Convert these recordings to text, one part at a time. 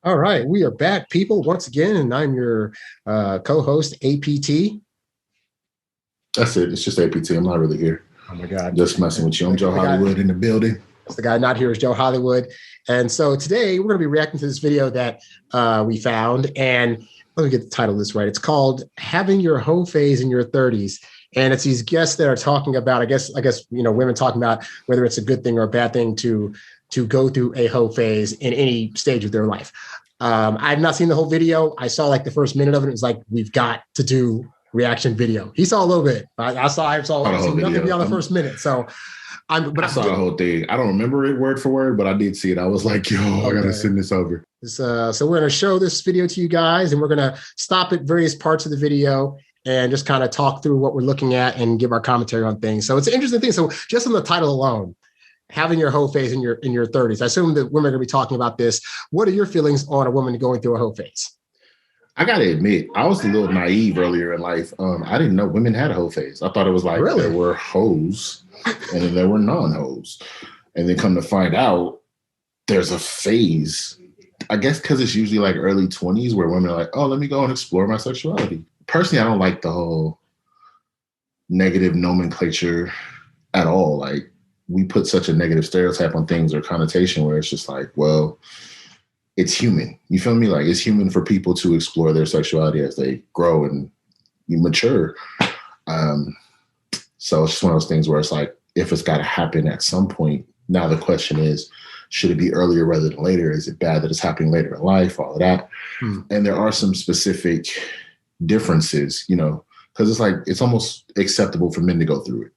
All right, we are back, people, once again, and I'm your co-host, A.P.T. That's it. It's just A.P.T. I'm not really here. Oh my God, Just messing with you. I'm Joe Hollywood in the building. the guy not here is Joe Hollywood, and so today we're going to be reacting to this video that we found, and let me get the title of this right. It's called "Having Your Hoe Phase in Your 30s," and it's these guests that are talking about, I guess, women talking about whether it's a good thing or a bad thing to go through a hoe phase in any stage of their life. I've not seen the whole video. I saw like the first minute of it. It was like, we've got to do reaction video. He saw a little bit. I saw nothing beyond the first minute. So I saw the whole thing. I don't remember it word for word, but I did see it. I was like, yo, I got to send this over. So we're going to show this video to you guys, and we're going to stop at various parts of the video and just kind of talk through what we're looking at and give our commentary on things. So it's an interesting thing. So just on the title alone, having your hoe phase in your 30s. I assume that women are going to be talking about this. What are your feelings on a woman going through a hoe phase? I got to admit, I was a little naive earlier in life. I didn't know women had a hoe phase. I thought it was like there were hoes and then there were non-hoes. And then come to find out, there's a phase. I guess because it's usually like early 20s where women are like, oh, let me go and explore my sexuality. Personally, I don't like the whole negative nomenclature at all. Like, we put such a negative stereotype on things or connotation where it's just like, well, it's human. You feel me? Like, it's human for people to explore their sexuality as they grow and you mature. So it's just one of those things where it's like, if it's got to happen at some point, now the question is, should it be earlier rather than later? Is it bad that it's happening later in life? All of that. And there are some specific differences, because it's like, it's almost acceptable for men to go through it.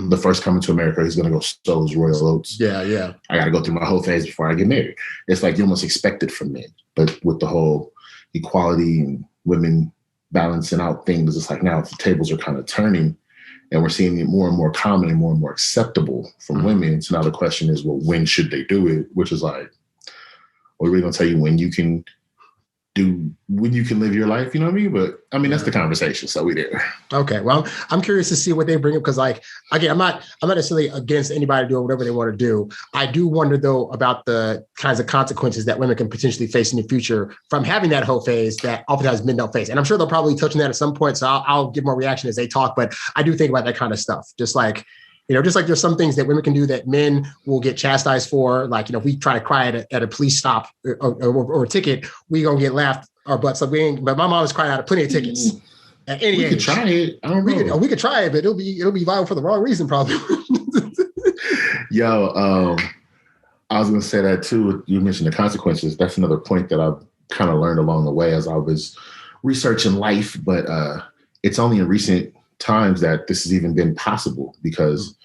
The first coming to America, he's going to go sow his royal oats. Yeah. I got to go through my whole phase before I get married. It's like you almost expect it from men. But with the whole equality and women balancing out things, it's like now the tables are kind of turning and we're seeing it more and more common and more acceptable from women. So now the question is, well, when should they do it? Which is like, we're really going to tell you when you can live your life, you know what I mean? But I mean, that's the conversation. So we there. Okay. Well, I'm curious to see what they bring up. Cause like, again, I'm not necessarily against anybody doing whatever they want to do. I do wonder though about the kinds of consequences that women can potentially face in the future from having that hoe phase that oftentimes men don't face. And I'm sure they'll probably touch on that at some point. So I'll give more reaction as they talk, but I do think about that kind of stuff. Just like there's some things that women can do that men will get chastised for. Like, if we try to cry at a police stop or a ticket, we gonna get laughed our butts. But my mom always cried out of plenty of tickets at any age. We could try it. I don't know. We could try it, but it'll be violent for the wrong reason, probably. Yo, I was gonna say that too. You mentioned the consequences. That's another point that I've kind of learned along the way as I was researching life. But it's only in recent times that this has even been possible, because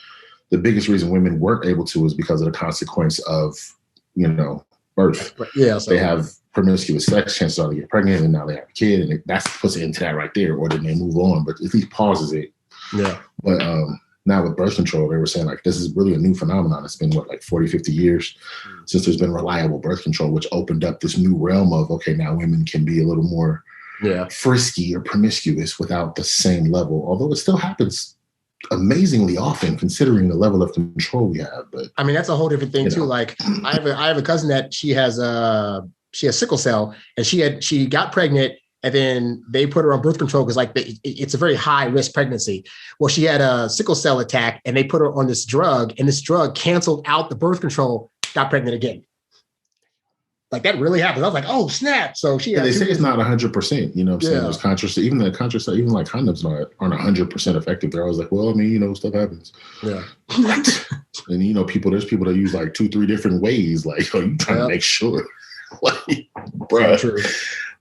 the biggest reason women weren't able to is because of the consequence of, birth. Yeah, so they have promiscuous sex, chances are they get pregnant, and now they have a kid, and that puts it into that right there, or then they move on, but at least pauses it. Yeah. But now with birth control, they were saying like this is really a new phenomenon. It's been like 40, 50 years since there's been reliable birth control, which opened up this new realm of, okay, now women can be a little more frisky or promiscuous without the same level, although it still happens amazingly often considering the level of control we have. But I mean, that's a whole different thing too. Like I have a cousin that she has sickle cell, and she got pregnant, and then they put her on birth control because it's a very high risk pregnancy. Well, she had a sickle cell attack, and they put her on this drug, and this drug canceled out the birth control, got pregnant again. Like, that really happens. I was like, oh, snap. So they say it's not 100%, you know what I'm saying? There's contraception, even like condoms aren't 100% effective. They're always like, well, I mean, stuff happens. Yeah. What? And, there's people that use like 2-3 different ways. Like, you trying to make sure. Like, bro. True.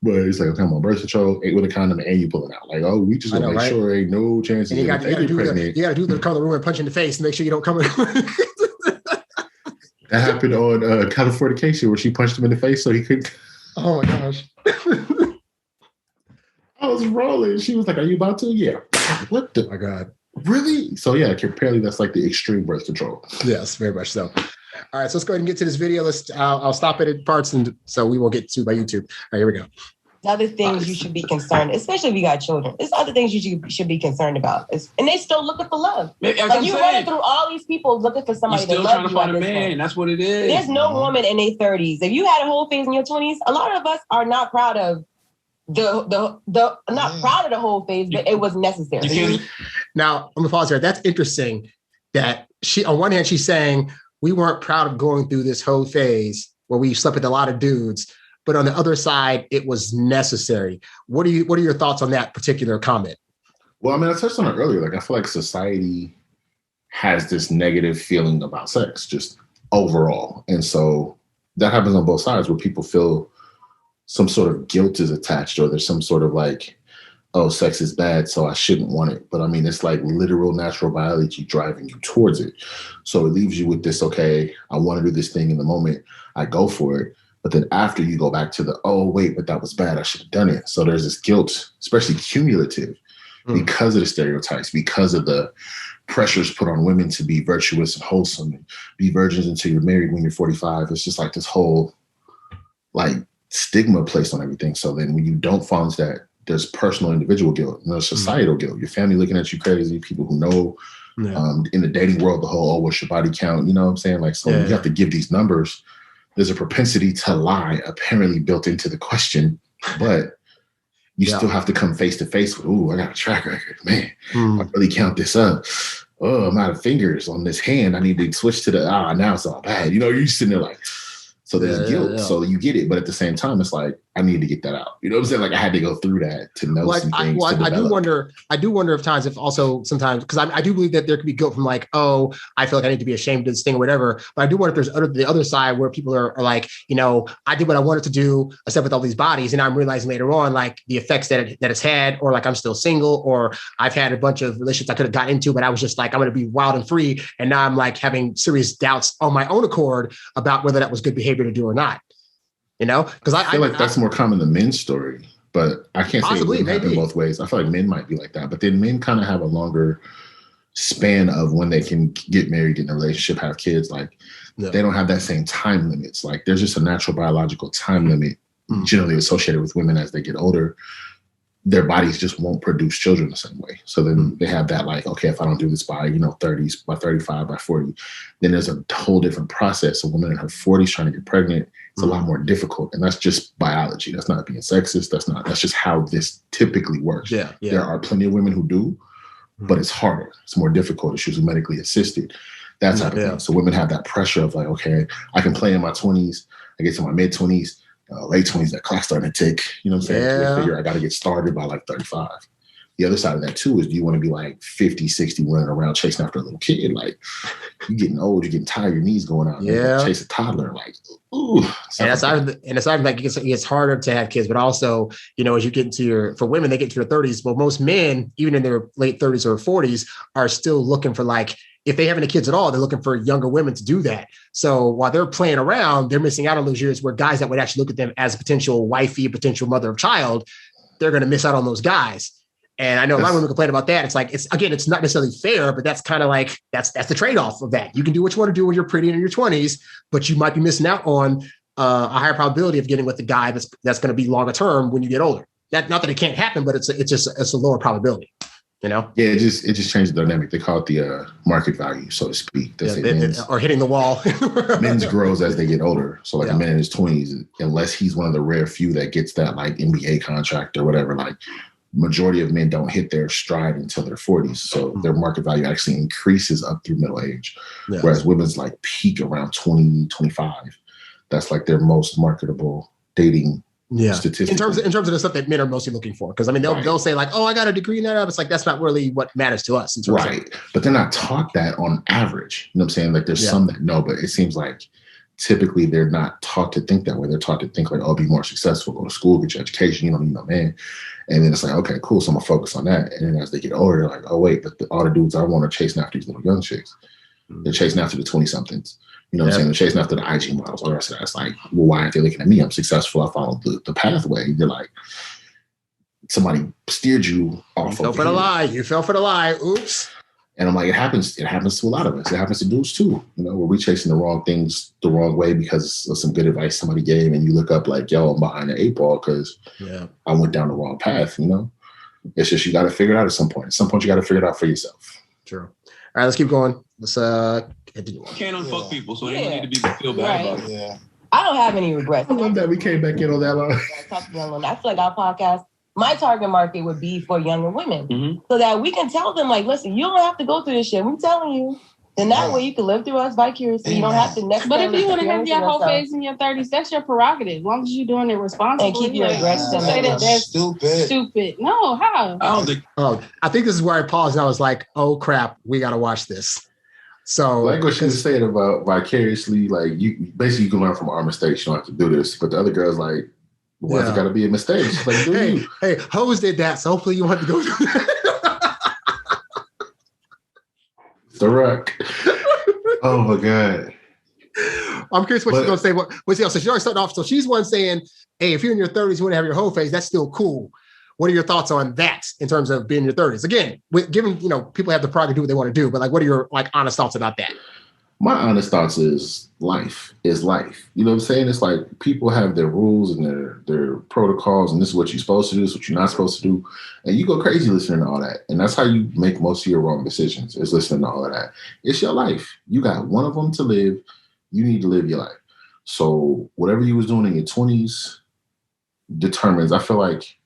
But it's like, come on, birth control, ain't with a condom, and you pulling out. Like, oh, we just gonna make sure ain't no chances. And you got to do the come in the room and punch in the face to make sure you don't come in. That happened on Californication, where she punched him in the face so he couldn't. Oh my gosh. I was rolling. She was like, are you about to? Yeah. What the? Oh my God. Really? So yeah, apparently that's like the extreme birth control. Yes, very much so. All right, so let's go ahead and get to this video. I'll stop it at parts, and so we will get to by YouTube. All right, here we go. other things you should be concerned, especially if you got children. There's other things you should be concerned about. And they still looking for love. Like you running through all these people looking for somebody to love you. Still trying to find a man. That's what it is. There's no woman in their 30s. If you had a whole phase in your 20s, a lot of us are not proud of proud of the whole phase, but it was necessary. Now, I'm gonna pause here. That's interesting that she, on one hand, she's saying we weren't proud of going through this whole phase where we slept with a lot of dudes. But on the other side, it was necessary. What are your thoughts on that particular comment? Well, I mean, I touched on it earlier. Like, I feel like society has this negative feeling about sex, just overall. And so that happens on both sides where people feel some sort of guilt is attached, or there's some sort of like, oh, sex is bad, so I shouldn't want it. But I mean, it's like literal natural biology driving you towards it. So it leaves you with this, okay, I want to do this thing in the moment. I go for it. But then after you go back to the, oh, wait, but that was bad. I should have done it. So there's this guilt, especially cumulative, because of the stereotypes, because of the pressures put on women to be virtuous and wholesome and be virgins until you're married when you're 45. It's just like this whole like stigma placed on everything. So then when you don't fall into that, there's personal individual guilt, and there's societal guilt. Your family looking at you crazy, people who know in the dating world, the whole, oh, what's your body count? You know what I'm saying? Like, so you have to give these numbers. There's a propensity to lie apparently built into the question, but you still have to come face to face with, ooh, I got a track record, man. I really count this up. Oh, I'm out of fingers on this hand. I need to switch to the, now it's all bad. You know, you're sitting there like, so there's guilt. So you get it. But at the same time, it's like, I need to get that out. You know what I'm saying? Like I had to go through that to know some things. I do wonder if times, if also sometimes, because I do believe that there could be guilt from like, oh, I feel like I need to be ashamed of this thing or whatever. But I do wonder if there's the other side where people are like, you know, I did what I wanted to do, I slept with all these bodies. And I'm realizing later on, like the effects that it's had, or like I'm still single, or I've had a bunch of relationships I could have gotten into, but I was just like, I'm going to be wild and free. And now I'm like having serious doubts on my own accord about whether that was good behavior to do or not. You know, because I feel like that's more common than men's story, but I can't say it wouldn't happen both ways. I feel like men might be like that, but then men kind of have a longer span of when they can get married, get in a relationship, have kids. Like they don't have that same time limits. Like there's just a natural biological time limit generally associated with women as they get older. Their bodies just won't produce children the same way. So then they have that like, okay, if I don't do this by, 30s, by 35, by 40, then there's a whole different process. A woman in her 40s trying to get pregnant, it's a lot more difficult. And that's just biology. That's not being sexist. That's just how this typically works. There are plenty of women who do, but it's harder. It's more difficult. It's usually medically assisted. That type of thing. So women have that pressure of like, okay, I can play in my 20s. I get to my mid 20s. Late 20s, that clock's starting to tick. You know what I'm saying? They figure I got to get started by like 35. The other side of that too is, do you want to be like 50, 60 running around chasing after a little kid? Like you're getting old, you're getting tired, your knees going out. Like, chase a toddler, like ooh. And it's like it gets harder to have kids, but also, as you get into for women, they get to their 30s. But most men, even in their late 30s or 40s, are still looking for like, if they have any kids at all, they're looking for younger women to do that. So while they're playing around, they're missing out on those years where guys that would actually look at them as a potential wifey, potential mother of child, they're going to miss out on those guys. And I know a lot of women complain about that. It's like, it's not necessarily fair, but that's kind of like, that's the trade-off of that. You can do what you want to do when you're pretty and in your 20s, but you might be missing out on a higher probability of getting with the guy that's going to be longer term when you get older. Not that it can't happen, but it's a lower probability. Yeah, it just changed the dynamic. They call it the market value, so to speak. Or hitting the wall. Men's grows as they get older. So like a man in his 20s, unless he's one of the rare few that gets that like NBA contract or whatever, like majority of men don't hit their stride until their 40s. So their market value actually increases up through middle age. Whereas women's like peak around 20, 25. That's like their most marketable dating statistics. In terms of the stuff that men are mostly looking for. Because I mean, they'll say like, oh, I got a degree in that. It's like, that's not really what matters to us. But they're not taught that on average. You know what I'm saying? Like there's some that know, but it seems like typically they're not taught to think that way. They're taught to think like, oh, be more successful, go to school, get your education, you don't need no man. And then it's like, okay, cool. So I'm gonna focus on that. And then as they get older, they're like, oh wait, but all the dudes I want are chasing after these little young chicks. They're chasing after the 20-somethings. You know what I'm saying? They're chasing after the IG models, all the rest of that. It's like, well, why aren't they looking at me? I'm successful. I followed the pathway. They're like, somebody steered you off. You fell for the lie. Oops. And I'm like, it happens to a lot of us. It happens to dudes too. You know, where we chasing the wrong things the wrong way because of some good advice somebody gave, and you look up like, yo, I'm behind the 8 ball because I went down the wrong path, you know? It's just you got to figure it out at some point. At some point, you got to figure it out for yourself. True. All right, let's keep going. Let's continue. You can't unfuck people, so they don't need to feel bad about it. Yeah. I don't have any regrets. I love that we came back in on that line. I feel like our podcast, my target market would be for younger women, so that we can tell them, like, listen, you don't have to go through this shit. I'm telling you. Then that way you can live through us vicariously. You don't have to But if you want to have your whole phase in your 30s, that's your prerogative. As long as you're doing it responsibly. And keep your regrets. That's stupid. No, how? I don't think. Oh, I think this is where I paused and I was like, oh crap, we got to watch this. So like what she was saying about vicariously, like you basically you can learn from our mistakes. You don't have to do this. But the other girl's like, why's it got to be a mistake? She's like, hey, H.O.E did that, so hopefully you won't have to go through that. The Rock. Oh my God. I'm curious what she's gonna say. So she already started off. So she's one saying, hey, if you're in your 30s, you want to have your whole phase, that's still cool. What are your thoughts on that in terms of being in your 30s? Again, given people have the prerogative to do what they want to do, but like, what are your honest thoughts about that? My honest thoughts is life is life. You know what I'm saying? It's like people have their rules and their protocols, and this is what you're supposed to do, this is what you're not supposed to do. And you go crazy listening to all that. And that's how you make most of your wrong decisions, is listening to all of that. It's your life. You got one of them to live. You need to live your life. So whatever you was doing in your 20s determines, I feel like,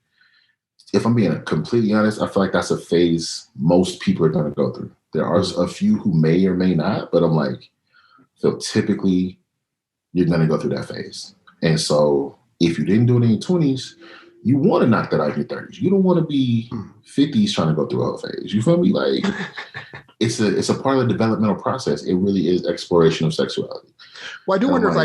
if I'm being completely honest, I feel like that's a phase most people are going to go through. There are a few who may or may not, but I'm like, so typically you're going to go through that phase. And so if you didn't do it in your 20s, you want to knock that out in your 30s. You don't want to be 50s trying to go through a whole phase. You feel me? Like it's a part of the developmental process. It really is exploration of sexuality. Well, I do wonder if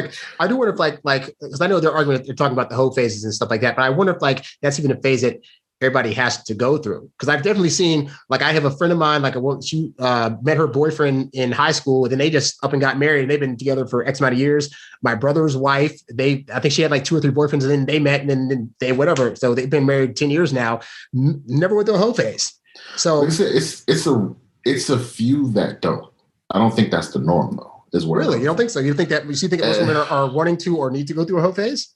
because I know they're arguing, they're talking about the whole phases and stuff like that, but I wonder if that's even a phase that everybody has to go through. Because I've definitely seen, I have a friend of mine, she met her boyfriend in high school, and then they just up and got married, and they've been together for X amount of years. My brother's wife, I think she had 2 or 3 boyfriends, and then they met, and then they whatever. So they've been married 10 years now, never went through a whole phase. So it's a few that don't. I don't think that's the norm though. Is where really? You don't think so? You think that most women are wanting to or need to go through a whole phase?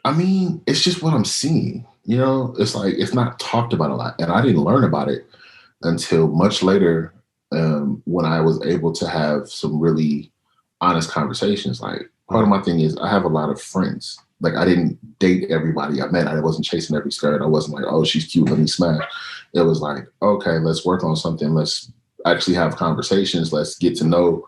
I mean, it's just what I'm seeing. It's like it's not talked about a lot, and I didn't learn about it until much later when I was able to have some really honest conversations. Like part of my thing is I have a lot of friends. Like I didn't date everybody I met. I wasn't chasing every skirt. I wasn't like, oh, she's cute, let me smash. It was like, okay, let's work on something. Let's actually have conversations. Let's get to know.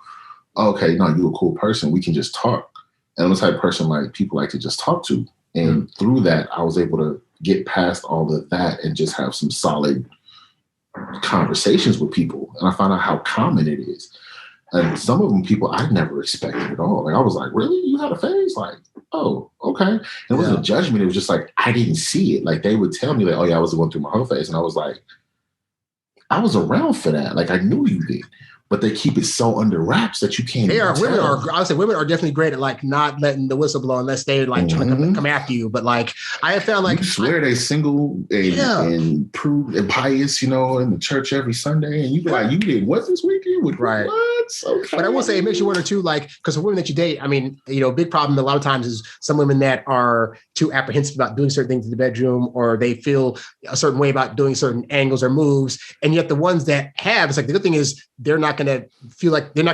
Okay, no, you're a cool person. We can just talk. And I'm the type of person people like to just talk to. And through that, I was able to get past all of that and just have some solid conversations with people. And I found out how common it is. And some of them people I never expected at all. I was like, really? You had a phase? Oh, okay. And it wasn't a judgment. It was just I didn't see it. They would tell me oh yeah, I was going through my whole phase. And I was like, I was around for that. I knew you did. But they keep it so under wraps that you can't. I would say women are definitely great at not letting the whistle blow unless they're trying to come after you. But I have found you swear they single and proved and pious, in the church every Sunday, and you be like, you did what this weekend? Right. What? Okay. But I will say it makes you wonder too, because the women that you date, I mean, a big problem a lot of times is some women that are too apprehensive about doing certain things in the bedroom, or they feel a certain way about doing certain angles or moves, and yet the ones that have, it's the good thing is they're not going to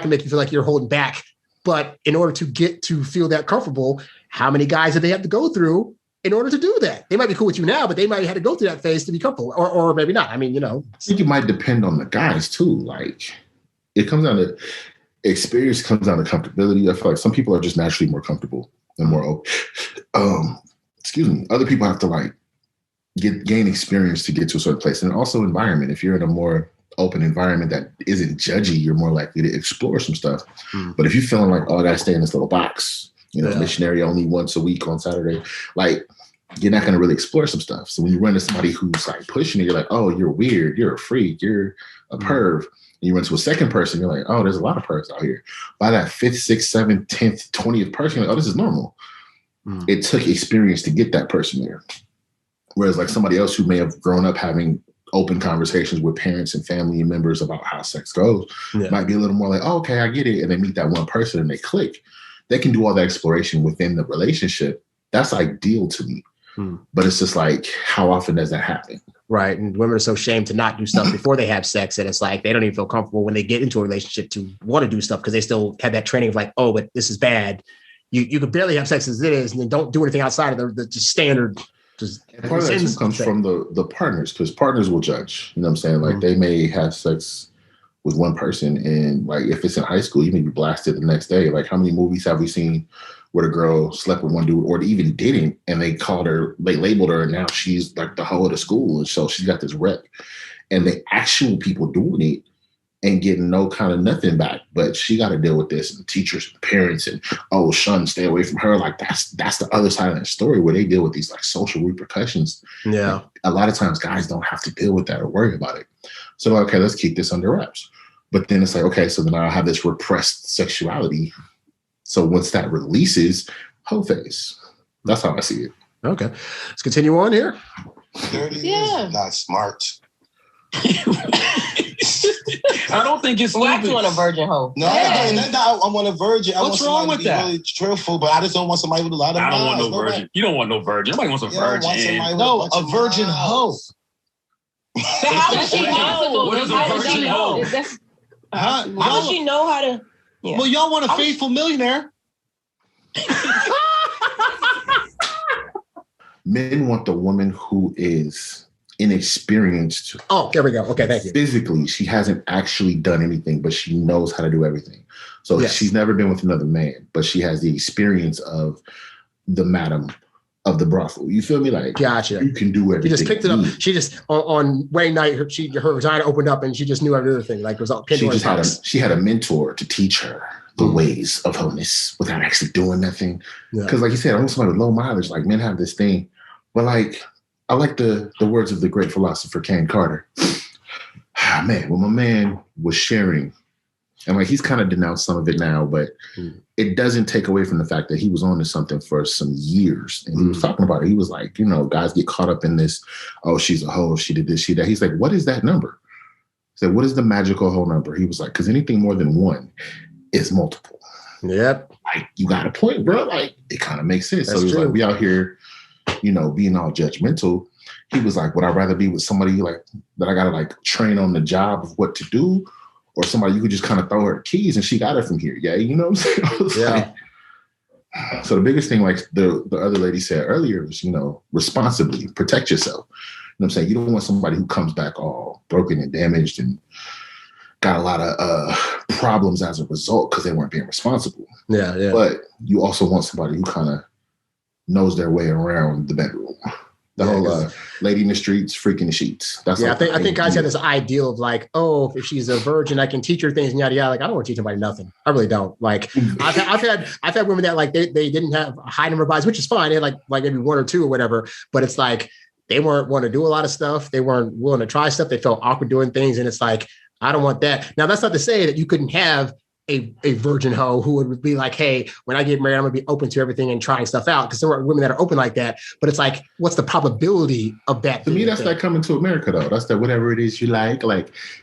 make you feel like you're holding back. But in order to get to feel that comfortable, how many guys do they have to go through in order to do that? They might be cool with you now, but they might have had to go through that phase to be comfortable, or maybe not. I mean, I think it might depend on the guys too. It comes down to experience, comes down to comfortability. I feel like some people are just naturally more comfortable and more open. Other people have to gain experience to get to a certain place, and also environment. If you're in a more open environment that isn't judgy, you're more likely to explore some stuff. But if you're feeling oh, I gotta stay in this little box, missionary only once a week on Saturday, you're not gonna really explore some stuff. So when you run into somebody who's pushing it, you're oh, you're weird, you're a freak, you're a perv. And you run to a second person, you're oh, there's a lot of pervs out here. By that 5th, 6th, 7th, 10th, 20th person, you're oh, this is normal. It took experience to get that person there. Whereas somebody else who may have grown up having open conversations with parents and family members about how sex goes. Might be a little more like, oh, okay, I get it. And they meet that one person and they click. They can do all that exploration within the relationship. That's ideal to me. But it's just like, how often does that happen? Right. And women are so ashamed to not do stuff before they have sex. And it's like, they don't even feel comfortable when they get into a relationship to want to do stuff because they still have that training of like, oh, but this is bad. You could barely have sex as it is, and then don't do anything outside of the standard. Part of that comes from the partners, because partners will judge. You know what I'm saying? Like they may have sex with one person, and like if it's in high school, you may be blasted the next day. Like how many movies have we seen where the girl slept with one dude or even didn't, and they labeled her, and now she's like the hoe of the school, and so she's got this rep. And the actual people doing it and getting no kind of nothing back, but she got to deal with this, and teachers and parents, and shun, stay away from her. Like that's the other side of that story where they deal with these like social repercussions. Yeah, like, a lot of times guys don't have to deal with that or worry about it. So okay, let's keep this under wraps. But then it's like, okay, so then I have this repressed sexuality. So once that releases, whole phase. That's how I see it. Okay, let's continue on here. 30 is not smart. I don't think it's stupid. You want a virgin hoe. No, I want a virgin. What's wrong with that? Really truthful, but I just don't want somebody with a lot of. I don't want no virgin. You don't want no virgin. Nobody wants a virgin. No, a virgin hoe. How does she know? What is a virgin hoe? How does she know how to? Yeah. Well, y'all want a faithful millionaire. Men want the woman who is inexperienced. Oh, there we go. Okay, thank you. Physically, she hasn't actually done anything, but she knows how to do everything. So she's never been with another man, but she has the experience of the madam of the brothel. You feel me? Like, gotcha. You can do everything. She just picked it up. She just on wedding night, her vagina opened up, and she just knew everything. Like it was all. She had a mentor to teach her the ways of wholeness without actually doing nothing. Because, like you said, I want somebody with low mileage. Like men have this thing, but like. I like the words of the great philosopher Ken Carter. Man, when my man was sharing, and like he's kind of denounced some of it now, but it doesn't take away from the fact that he was on to something for some years. And he was talking about it. He was like, guys get caught up in this. Oh, she's a hoe. She did this, she did that. He's like, what is that number? He said, what is the magical hoe number? He was like, because anything more than one is multiple. Yep. Like you got a point, bro. Like it kind of makes sense. That's so he was like, we out here, being all judgmental. He was like, would I rather be with somebody like that I gotta like train on the job of what to do, or somebody you could just kind of throw her the keys and she got it from here? Yeah, you know what I'm saying? Like, so the biggest thing, like the other lady said earlier, is responsibly protect yourself. You know what I'm saying? You don't want somebody who comes back all broken and damaged and got a lot of problems as a result because they weren't being responsible. Yeah. But you also want somebody who kind of knows their way around the bedroom. The whole lady in the streets, freak in the sheets. That's I think guys have this ideal of like, oh, if she's a virgin, I can teach her things and yada yada. Like, I don't want to teach anybody nothing. I really don't. Like, I've had women that like they didn't have a high number of bodies, which is fine. They had like maybe one or two or whatever. But it's like they weren't want to do a lot of stuff. They weren't willing to try stuff. They felt awkward doing things, and it's like I don't want that. Now that's not to say that you couldn't have a virgin hoe who would be like, hey, when I get married, I'm gonna be open to everything and trying stuff out. Because there are women that are open like that, but it's like, what's the probability of that? To me, that's like coming to America though. That's that whatever it is you like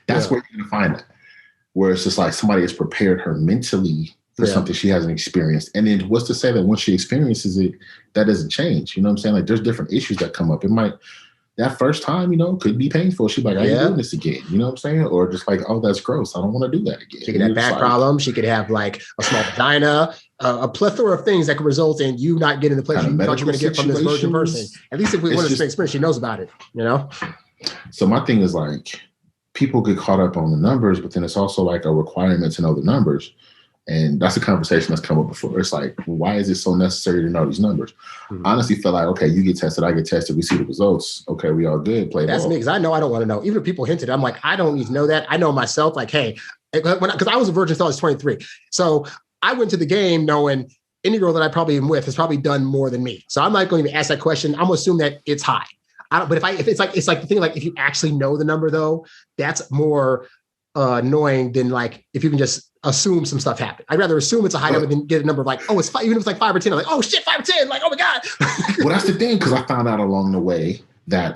that's where you're gonna find it. Where it's just like somebody has prepared her mentally for something she hasn't experienced. And then what's to say that once she experiences it, that doesn't change? You know what I'm saying? Like there's different issues that come up. It might that first time, could be painful. She's like, are you doing this again? You know what I'm saying? Or just like, oh, that's gross. I don't want to do that again. She could have back problems. She could have like a small vagina, a plethora of things that could result in you not getting the pleasure you thought you were going to get from this virgin person. At least if we want to experience, she knows about it, So my thing is like, people get caught up on the numbers, but then it's also like a requirement to know the numbers. And that's a conversation that's come up before. It's like, why is it so necessary to know these numbers? Honestly, feel like, okay, you get tested, I get tested, we see the results. Okay, we all good. Play That's ball. me, because I know I don't want to know. Even if people hinted, I'm like, I don't need to know that. I know myself, like, hey, because I was a virgin until I was 23. So I went to the game knowing any girl that I probably am with has probably done more than me. So I'm not going to even ask that question. I'm going to assume that it's high. But if it's like the thing, like if you actually know the number though, that's more annoying than like if you can just assume some stuff happened. I'd rather assume it's a high number than get a number of like, oh, it's 5, even if it's like 5 or 10. I'm like, oh shit, 5 or 10. Like, oh my God. Well, that's the thing, because I found out along the way that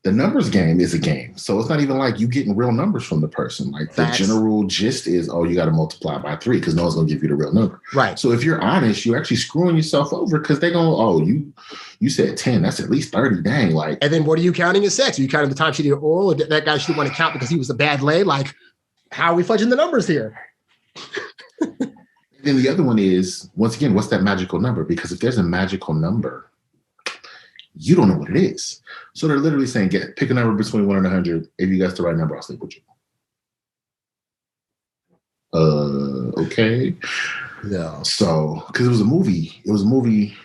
the numbers game is a game. So it's not even like you getting real numbers from the person. Like the general gist is, oh, you got to multiply by 3 because no one's going to give you the real number. Right. So if you're honest, you're actually screwing yourself over because they're going, oh, you said 10. That's at least 30. Dang. Like, and then what are you counting as sex? Are you counting the time she did oral, or that guy she didn't want to count because he was a bad lay? Like, how are we fudging the numbers here? Then the other one is, once again, what's that magical number? Because if there's a magical number, you don't know what it is. So they're literally saying, pick a number between 1 and 100. If you guess the right number, I'll sleep with you. Okay. Yeah. So, because it was a movie.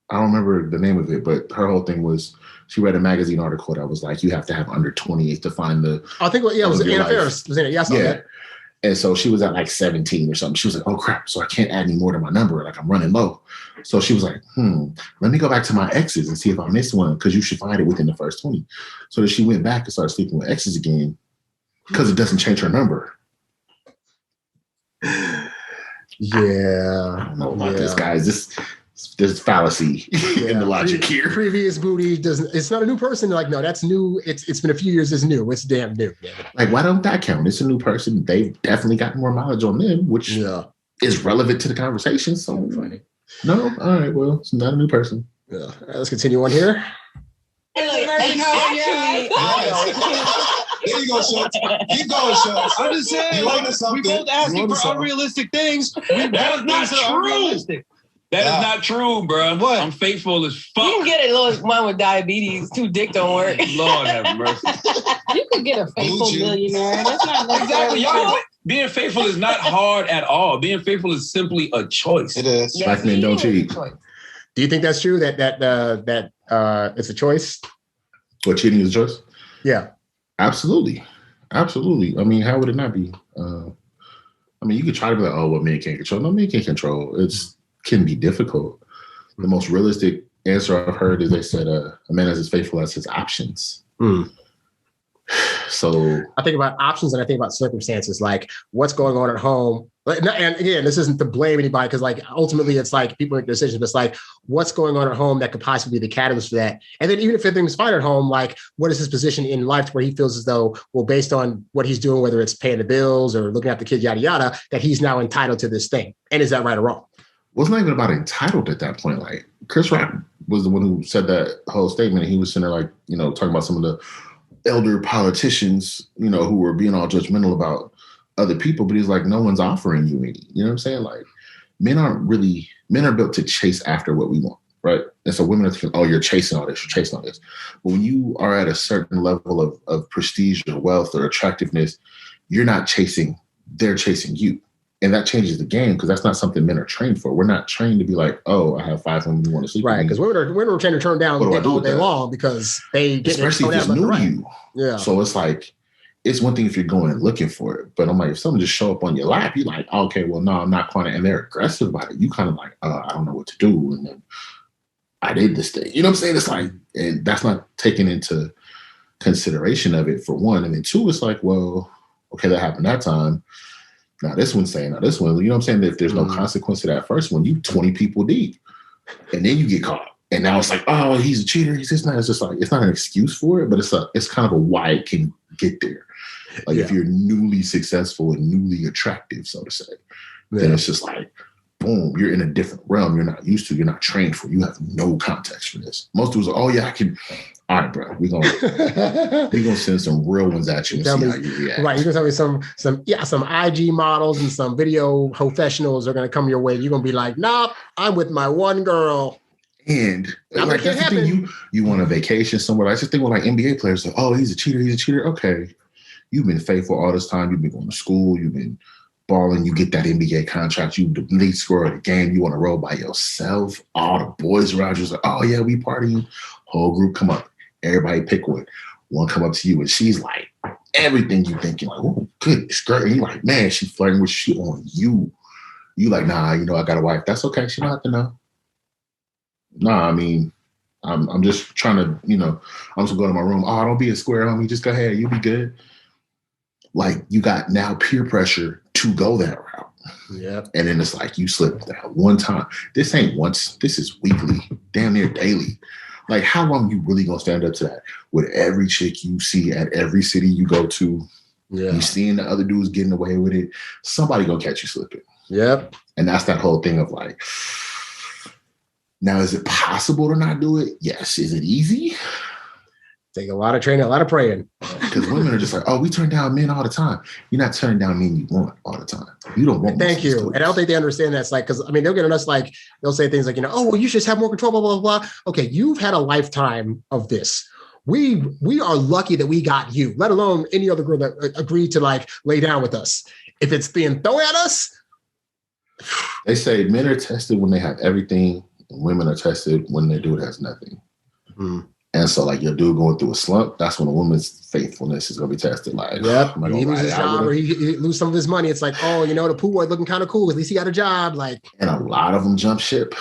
I don't remember the name of it, but her whole thing was she read a magazine article that was like, you have to have under 20 to find the. I think, it was Anna Faris was in it. Yeah, I saw that. And so she was at like 17 or something. She was like, oh crap. So I can't add any more to my number. Like I'm running low. So she was like, let me go back to my exes and see if I missed one because you should find it within the first 20. So that she went back and started sleeping with exes again because it doesn't change her number. Yeah. I don't know about this, guys. There's fallacy in the logic here. Previous booty doesn't. It's not a new person. Like, no, that's new. It's been a few years. It's new. It's damn new. Yeah. Like, why don't that count? It's a new person. They've definitely got more mileage on them, which is relevant to the conversation. So funny. No, all right. Well, it's not a new person. Yeah. All right, let's continue on here. There you go, Schultz. Keep going, Schultz. I'm just saying, we both asking for unrealistic things. That is not true. That is not true, bro. What? I'm faithful as fuck. You can get a little one with diabetes. 2 dick don't work. Lord have mercy. You could get a faithful millionaire. That's not necessarily exactly. Being faithful is not hard at all. Being faithful is simply a choice. It is. Yes, black men don't cheat. Do you think that's true? That it's a choice? What, cheating is a choice? Yeah. Absolutely. Absolutely. I mean, how would it not be? I mean, you could try to be like, oh, well, men can't control. No, men can't control. It's can be difficult. The most realistic answer I've heard is they said a man is as faithful as his options. So I think about options and I think about circumstances, like what's going on at home. And again, this isn't to blame anybody because like ultimately it's like people make decisions, but it's like what's going on at home that could possibly be the catalyst for that. And then even if everything's fine at home, like what is his position in life where he feels as though, well, based on what he's doing, whether it's paying the bills or looking after the kids, yada, yada, that he's now entitled to this thing. And is that right or wrong? Well, it's not even about entitled at that point. Like Chris Rock was the one who said that whole statement. And he was sitting there like, you know, talking about some of the elder politicians, you know, who were being all judgmental about other people. But he's like, no one's offering you any. You know what I'm saying? Like men are built to chase after what we want. Right. And so women are thinking, oh, you're chasing all this, you're chasing all this. But when you are at a certain level of prestige or wealth or attractiveness, you're not chasing, they're chasing you. And that changes the game because that's not something men are trained for. We're not trained to be like, oh, I have 5 women who want to sleep with me. Right, because women are trained to turn down all day long because they get especially if it's new to you. Yeah. So it's like, it's one thing if you're going and looking for it. But I'm like, if someone just show up on your lap, you're like, okay, well, no, I'm not quite. And they're aggressive about it. You kind of like, I don't know what to do. And then I did this thing. You know what I'm saying? It's like, and that's not taken into consideration of it for one. And then 2, it's like, well, okay, that happened that time. Now this one's saying, now this one, you know what I'm saying? If there's no consequence to that first one, you 20 people deep. And then you get caught. And now it's like, oh, he's a cheater. He's just not, it's just like, it's not an excuse for it, but it's kind of a why it can get there. Like if you're newly successful and newly attractive, so to say, then it's just like, boom, you're in a different realm you're not used to, you're not trained for. You have no context for this. Most dudes are, oh yeah, I can. All right, bro, we're gonna send some real ones at you and see how you react. Right, you're gonna tell me some IG models and some video professionals are gonna come your way. You're gonna be like, nope, I'm with my one girl. And like that's the thing, you want a vacation somewhere. I just think with like NBA players, like, oh, he's a cheater. Okay, you've been faithful all this time. You've been going to school. You've been balling. You get that NBA contract. You the lead scorer of the game. You want to roll by yourself. All the boys around you's like, oh yeah, we partying. Whole group come up. Everybody pick one. One come up to you and she's like everything you thinking like, oh, goodness, great. And you're like, man, she's flirting with you on you. You like, nah, you know, I got a wife. That's okay. She don't have to know. Nah, I mean, I'm just trying to, you know, I'm just going to my room. Oh, don't be a square, homie. Just go ahead. You'll be good. Like you got now peer pressure to go that route. Yeah. And then it's like you slip that one time. This ain't once. This is weekly, damn near daily. Like, how long you really gonna stand up to that? With every chick you see at every city you go to, you seeing the other dudes getting away with it, somebody gonna catch you slipping. Yep. And that's that whole thing of like, now is it possible to not do it? Yes. Is it easy? Take a lot of training, a lot of praying. Because women are just like, oh, we turn down men all the time. You're not turning down men you want all the time. You don't want. Thank you. And I don't think they understand that's like, because I mean, they'll get on us like, they'll say things like, oh, well, you should have more control, blah, blah, blah. Okay, you've had a lifetime of this. We are lucky that we got you, let alone any other girl that agreed to like lay down with us. If it's being thrown at us. They say men are tested when they have everything, and women are tested when their dude has nothing. Mm. And so, like, your dude going through a slump, that's when a woman's faithfulness is going to be tested. Like, yep, when he loses his job or he lose some of his money, it's like, oh, the pool boy looking kind of cool. At least he got a job. Like, and a lot of them jump ship.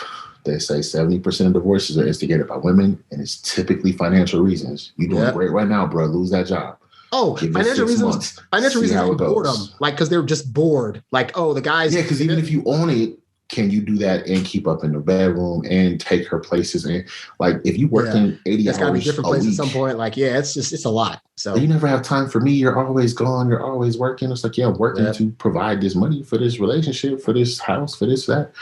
They say 70% of divorces are instigated by women, and it's typically financial reasons. You're doing great right now, bro. Lose that job. Oh, financial reasons. Financial reasons and boredom. Like, because they're just bored. Like, oh, the guys. Yeah, because even if you own it, can you do that and keep up in the bedroom and take her places? And like, if you work in 80 hours, it's got to be different places at some point. Like, it's a lot. So you never have time for me. You're always gone. You're always working. It's like, I'm working to provide this money for this relationship, for this house, for this, that.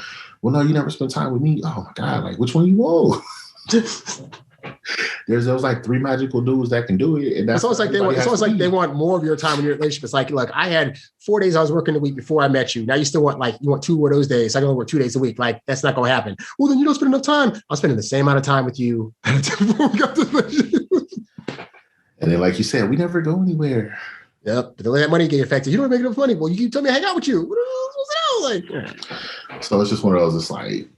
Well, no, you never spend time with me. Oh my God. Like, which one you want? There's those like 3 magical dudes that can do it. And that's it's almost like they want more of your time in your relationship. It's like, look, I had 4 days I was working a week before I met you. Now you still want 2 more of those days. So I can only work 2 days a week. Like, that's not going to happen. Well, then you don't spend enough time. I'm spending the same amount of time with you. And then, like you said, we never go anywhere. Yep. But don't let that money get affected. You don't make enough money. Well, you keep telling me to hang out with you. So it's just one of those, it's like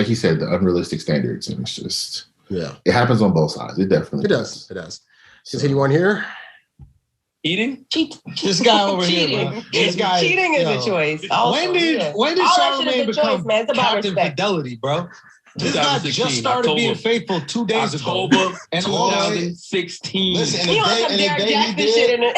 you said, the unrealistic standards. And it's just, it happens on both sides. It definitely does. It does. Continue on here. Eating? This guy over here, bro. This guy, cheating is a choice. When did Charlamagne become Captain Fidelity, bro? This guy just started being faithful 2 days ago. October 2016. Listen, he on some Derek Jackson shit in it.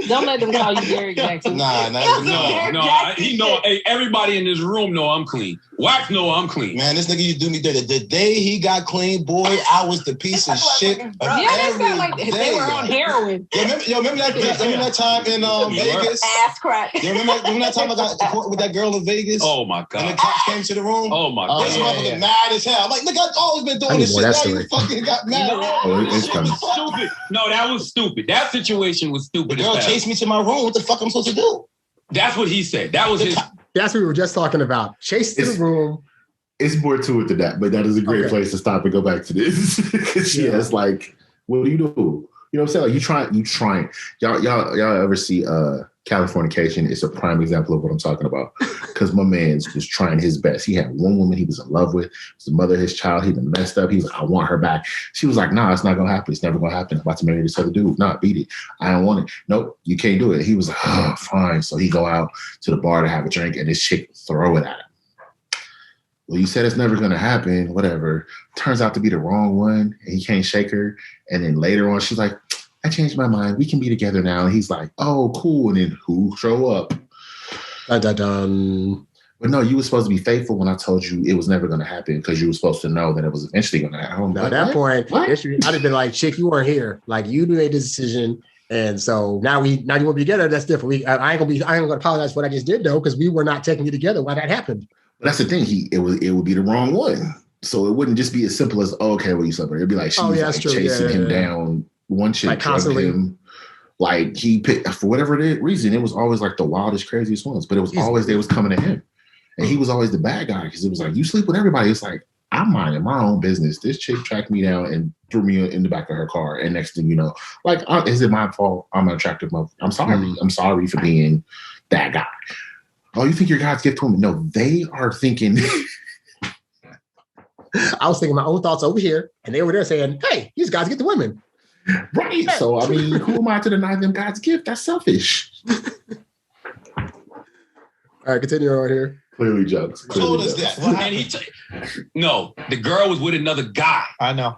Don't let them call you Derek Jackson. No. He know. Hey, everybody in this room know I'm clean. Wax know I'm clean. Man, this nigga used to do me dirty. The day he got clean, boy, I was the piece of shit. They sound like they were on heroin. Remember that time in Vegas? Ass crack. Remember that time I got caught with that girl in Vegas? Oh my God. And the cops came to the room. Oh my God. This motherfucker mad as hell. I'm like, look, I've always been doing this shit. Now you fucking got mad. It's coming. Stupid. No, that was stupid. That situation was stupid. The girl chased me to my room. What the fuck I'm supposed to do? That's what he said. That was his. That's what we were just talking about. Chase to the room. It's more to it than that, but that is a great place to stop and go back to this. It's like, what do you do? You know what I'm saying? Like, you trying. Y'all ever see Californication? It's a prime example of what I'm talking about. Because my man was trying his best. He had one woman he was in love with. It was the mother of his child. He'd been messed up. He was like, I want her back. She was like, nah, it's not gonna happen. It's never gonna happen. I'm about to marry this other dude. Nah, beat it. I don't want it. Nope, you can't do it. He was like, oh, fine. So he go out to the bar to have a drink, and this chick throw it at him. Well, you said it's never going to happen, whatever. Turns out to be the wrong one, and he can't shake her. And then later on, she's like, I changed my mind. We can be together now. And he's like, oh, cool. And then who show up? Dun-dun-dun. But no, you were supposed to be faithful when I told you it was never going to happen because you were supposed to know that it was eventually going to happen. No, at that point, I'd have been like, chick, you weren't here. Like, you made this decision. And so now you want to be together. That's different. I ain't gonna apologize for what I just did though, because we were not technically together while that happened. But that's the thing. It would be the wrong one. So it wouldn't just be as simple as, oh, okay, well, you slept with her. It'd be like she was chasing him down. One chick drugged him. Like he picked, for whatever reason, it was always like the wildest, craziest ones. But it was always they was coming to him, and he was always the bad guy because it was like you sleep with everybody. It's like I'm minding my own business. This chick tracked me down and threw me in the back of her car, and next thing you know, like, is it my fault? I'm an attractive mother. I'm sorry. I'm sorry for being that guy. Oh, you think you're God's gift to women? No, they are thinking. I was thinking my own thoughts over here, and they were there saying, hey, he's God's gift to women. Right. So, I mean, who am I to deny them God's gift? That's selfish. All right, continue on here. Clearly jokes. Who told us that? No, the girl was with another guy. I know.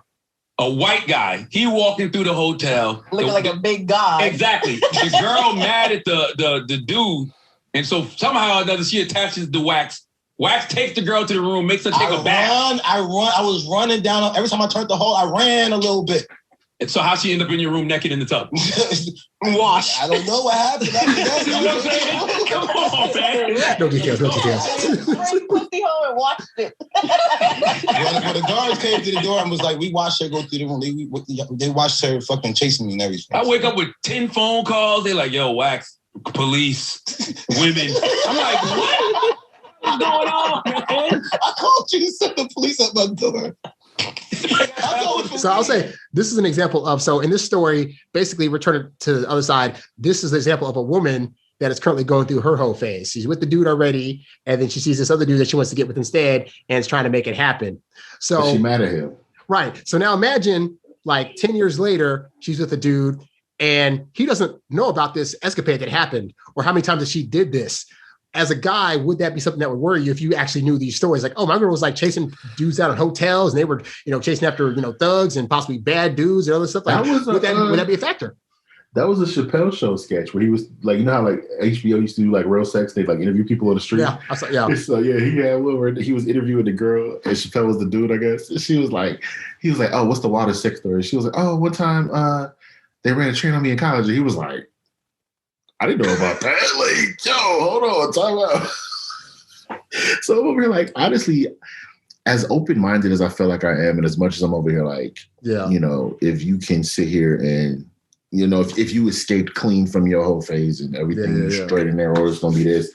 A white guy. He walking through the hotel. Looking like a big guy. Exactly. The girl mad at the dude. And so somehow or another, she attaches the wax Wax takes the girl to the room, makes her take a bath. I was running down. Every time I turned the hole, I ran a little bit. And so how she ended up in your room naked in the tub? Wash. I don't know what happened. You know what I'm saying? Come on, man. No details. Pussy hole and watched it. When the guards came to the door and was like, we watched her go through the room. They watched her fucking chasing me and everything. I wake up with 10 phone calls. They're like, yo, Wax, police, women. I'm like, what? What's going on, man? I called you to send the police at my door. So I'll say this is an example of, so in this story, basically returning to the other side, this is an example of a woman that is currently going through her whole phase. She's with the dude already, and then she sees this other dude that she wants to get with instead, and is trying to make it happen. So but she mad at him. Right. So now imagine like 10 years later, she's with a dude and he doesn't know about this escapade that happened or how many times that she did this. As a guy, would that be something that would worry you if you actually knew these stories? Like, oh, my girl was like chasing dudes out in hotels and they were, chasing after, thugs and possibly bad dudes and other stuff. Like, would that be a factor? That was a Chappelle Show sketch where he was like, how like HBO used to do like real sex. They like interview people on the street. Yeah, I saw, yeah. So yeah, he had one where he was interviewing the girl and Chappelle was the dude, I guess. And he was like, oh, what's the wildest sex story? She was like, oh, one time they ran a train on me in college. And he was like, I didn't know about that. Like, yo, hold on, time out. So I'm over here like, honestly, as open-minded as I feel like I am, and as much as I'm over here like, if you can sit here and if you escaped clean from your whole phase and everything is straight in there, or it's gonna be this,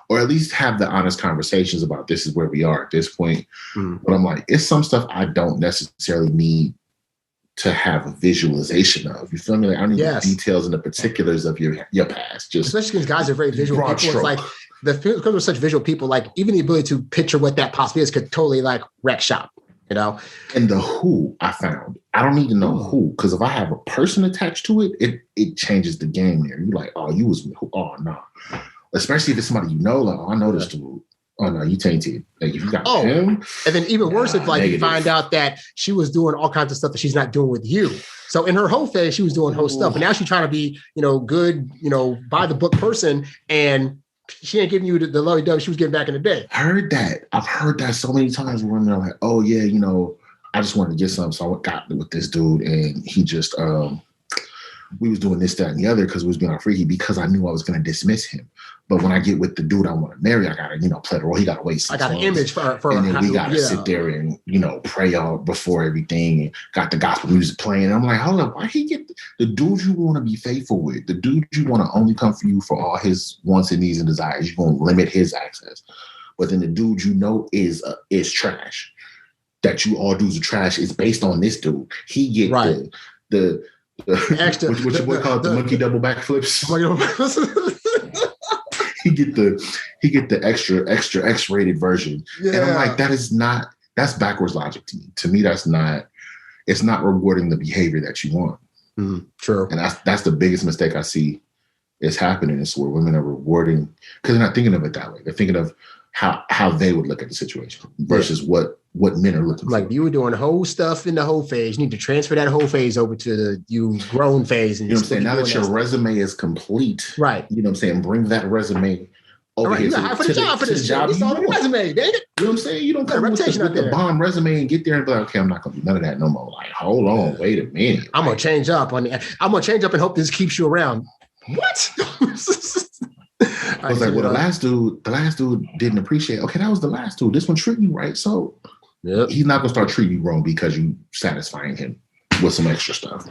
or at least have the honest conversations about this is where we are at this point. But I'm like, it's some stuff I don't necessarily need to have a visualization of. You feel me? Like I need the details and the particulars of your past. Just especially because guys are very visual people. It's like because we're such visual people, like even the ability to picture what that possibly is could totally like wreck shop. And the who I found, I don't need to know who, because if I have a person attached to it, it changes the game there. You're like, oh, you was who? Oh no. Especially if it's somebody like, oh, I know this dude. Oh no, you tainted. Like if you got him. And then even worse if like you find out that she was doing all kinds of stuff that she's not doing with you. So in her whole phase, she was doing whole stuff. But now she's trying to be, good, by the book person, and she ain't giving you the lovey-dovey she was getting back in the day. Heard that. I've heard that so many times when they're like, oh yeah, I just wanted to get something. So I got with this dude and he just we was doing this, that, and the other because we was being on freaky because I knew I was gonna dismiss him. But when I get with the dude I want to marry, I gotta, play the role. He gotta wait 6 months. I got an image for and then we gotta sit there and, pray out before everything and got the gospel music playing. And I'm like, hold up, why he get the dude you want to be faithful with, the dude you want to only come for you for all his wants and needs and desires, you're gonna limit his access. But then the dude is trash. That you all dudes are trash is based on this dude. He get the extra, what your boy called the monkey double backflips. He get the extra X-rated version. Yeah. And I'm like, that's backwards logic to me. To me, it's not rewarding the behavior that you want. True. And that's the biggest mistake I see is happening, is where women are rewarding, because they're not thinking of it that way. They're thinking of how they would look at the situation versus what men are looking for. Like you were doing whole stuff in the whole phase. You need to transfer that whole phase over to the you grown phase. And you know what I'm saying? Now that your resume is complete, right? You know what I'm saying? Bring that resume over here. You got for the job for this job. It's on the resume, dang it. You know what I'm saying? You don't come with the bomb resume and get there and be like, okay, I'm not gonna do none of that no more. Like, hold on, wait a minute. I'm gonna change up and hope this keeps you around. What? I was like, well, the last dude didn't appreciate. Okay, that was the last dude. This one treated you right, so he's not gonna start treating you wrong because you satisfying him with some extra stuff.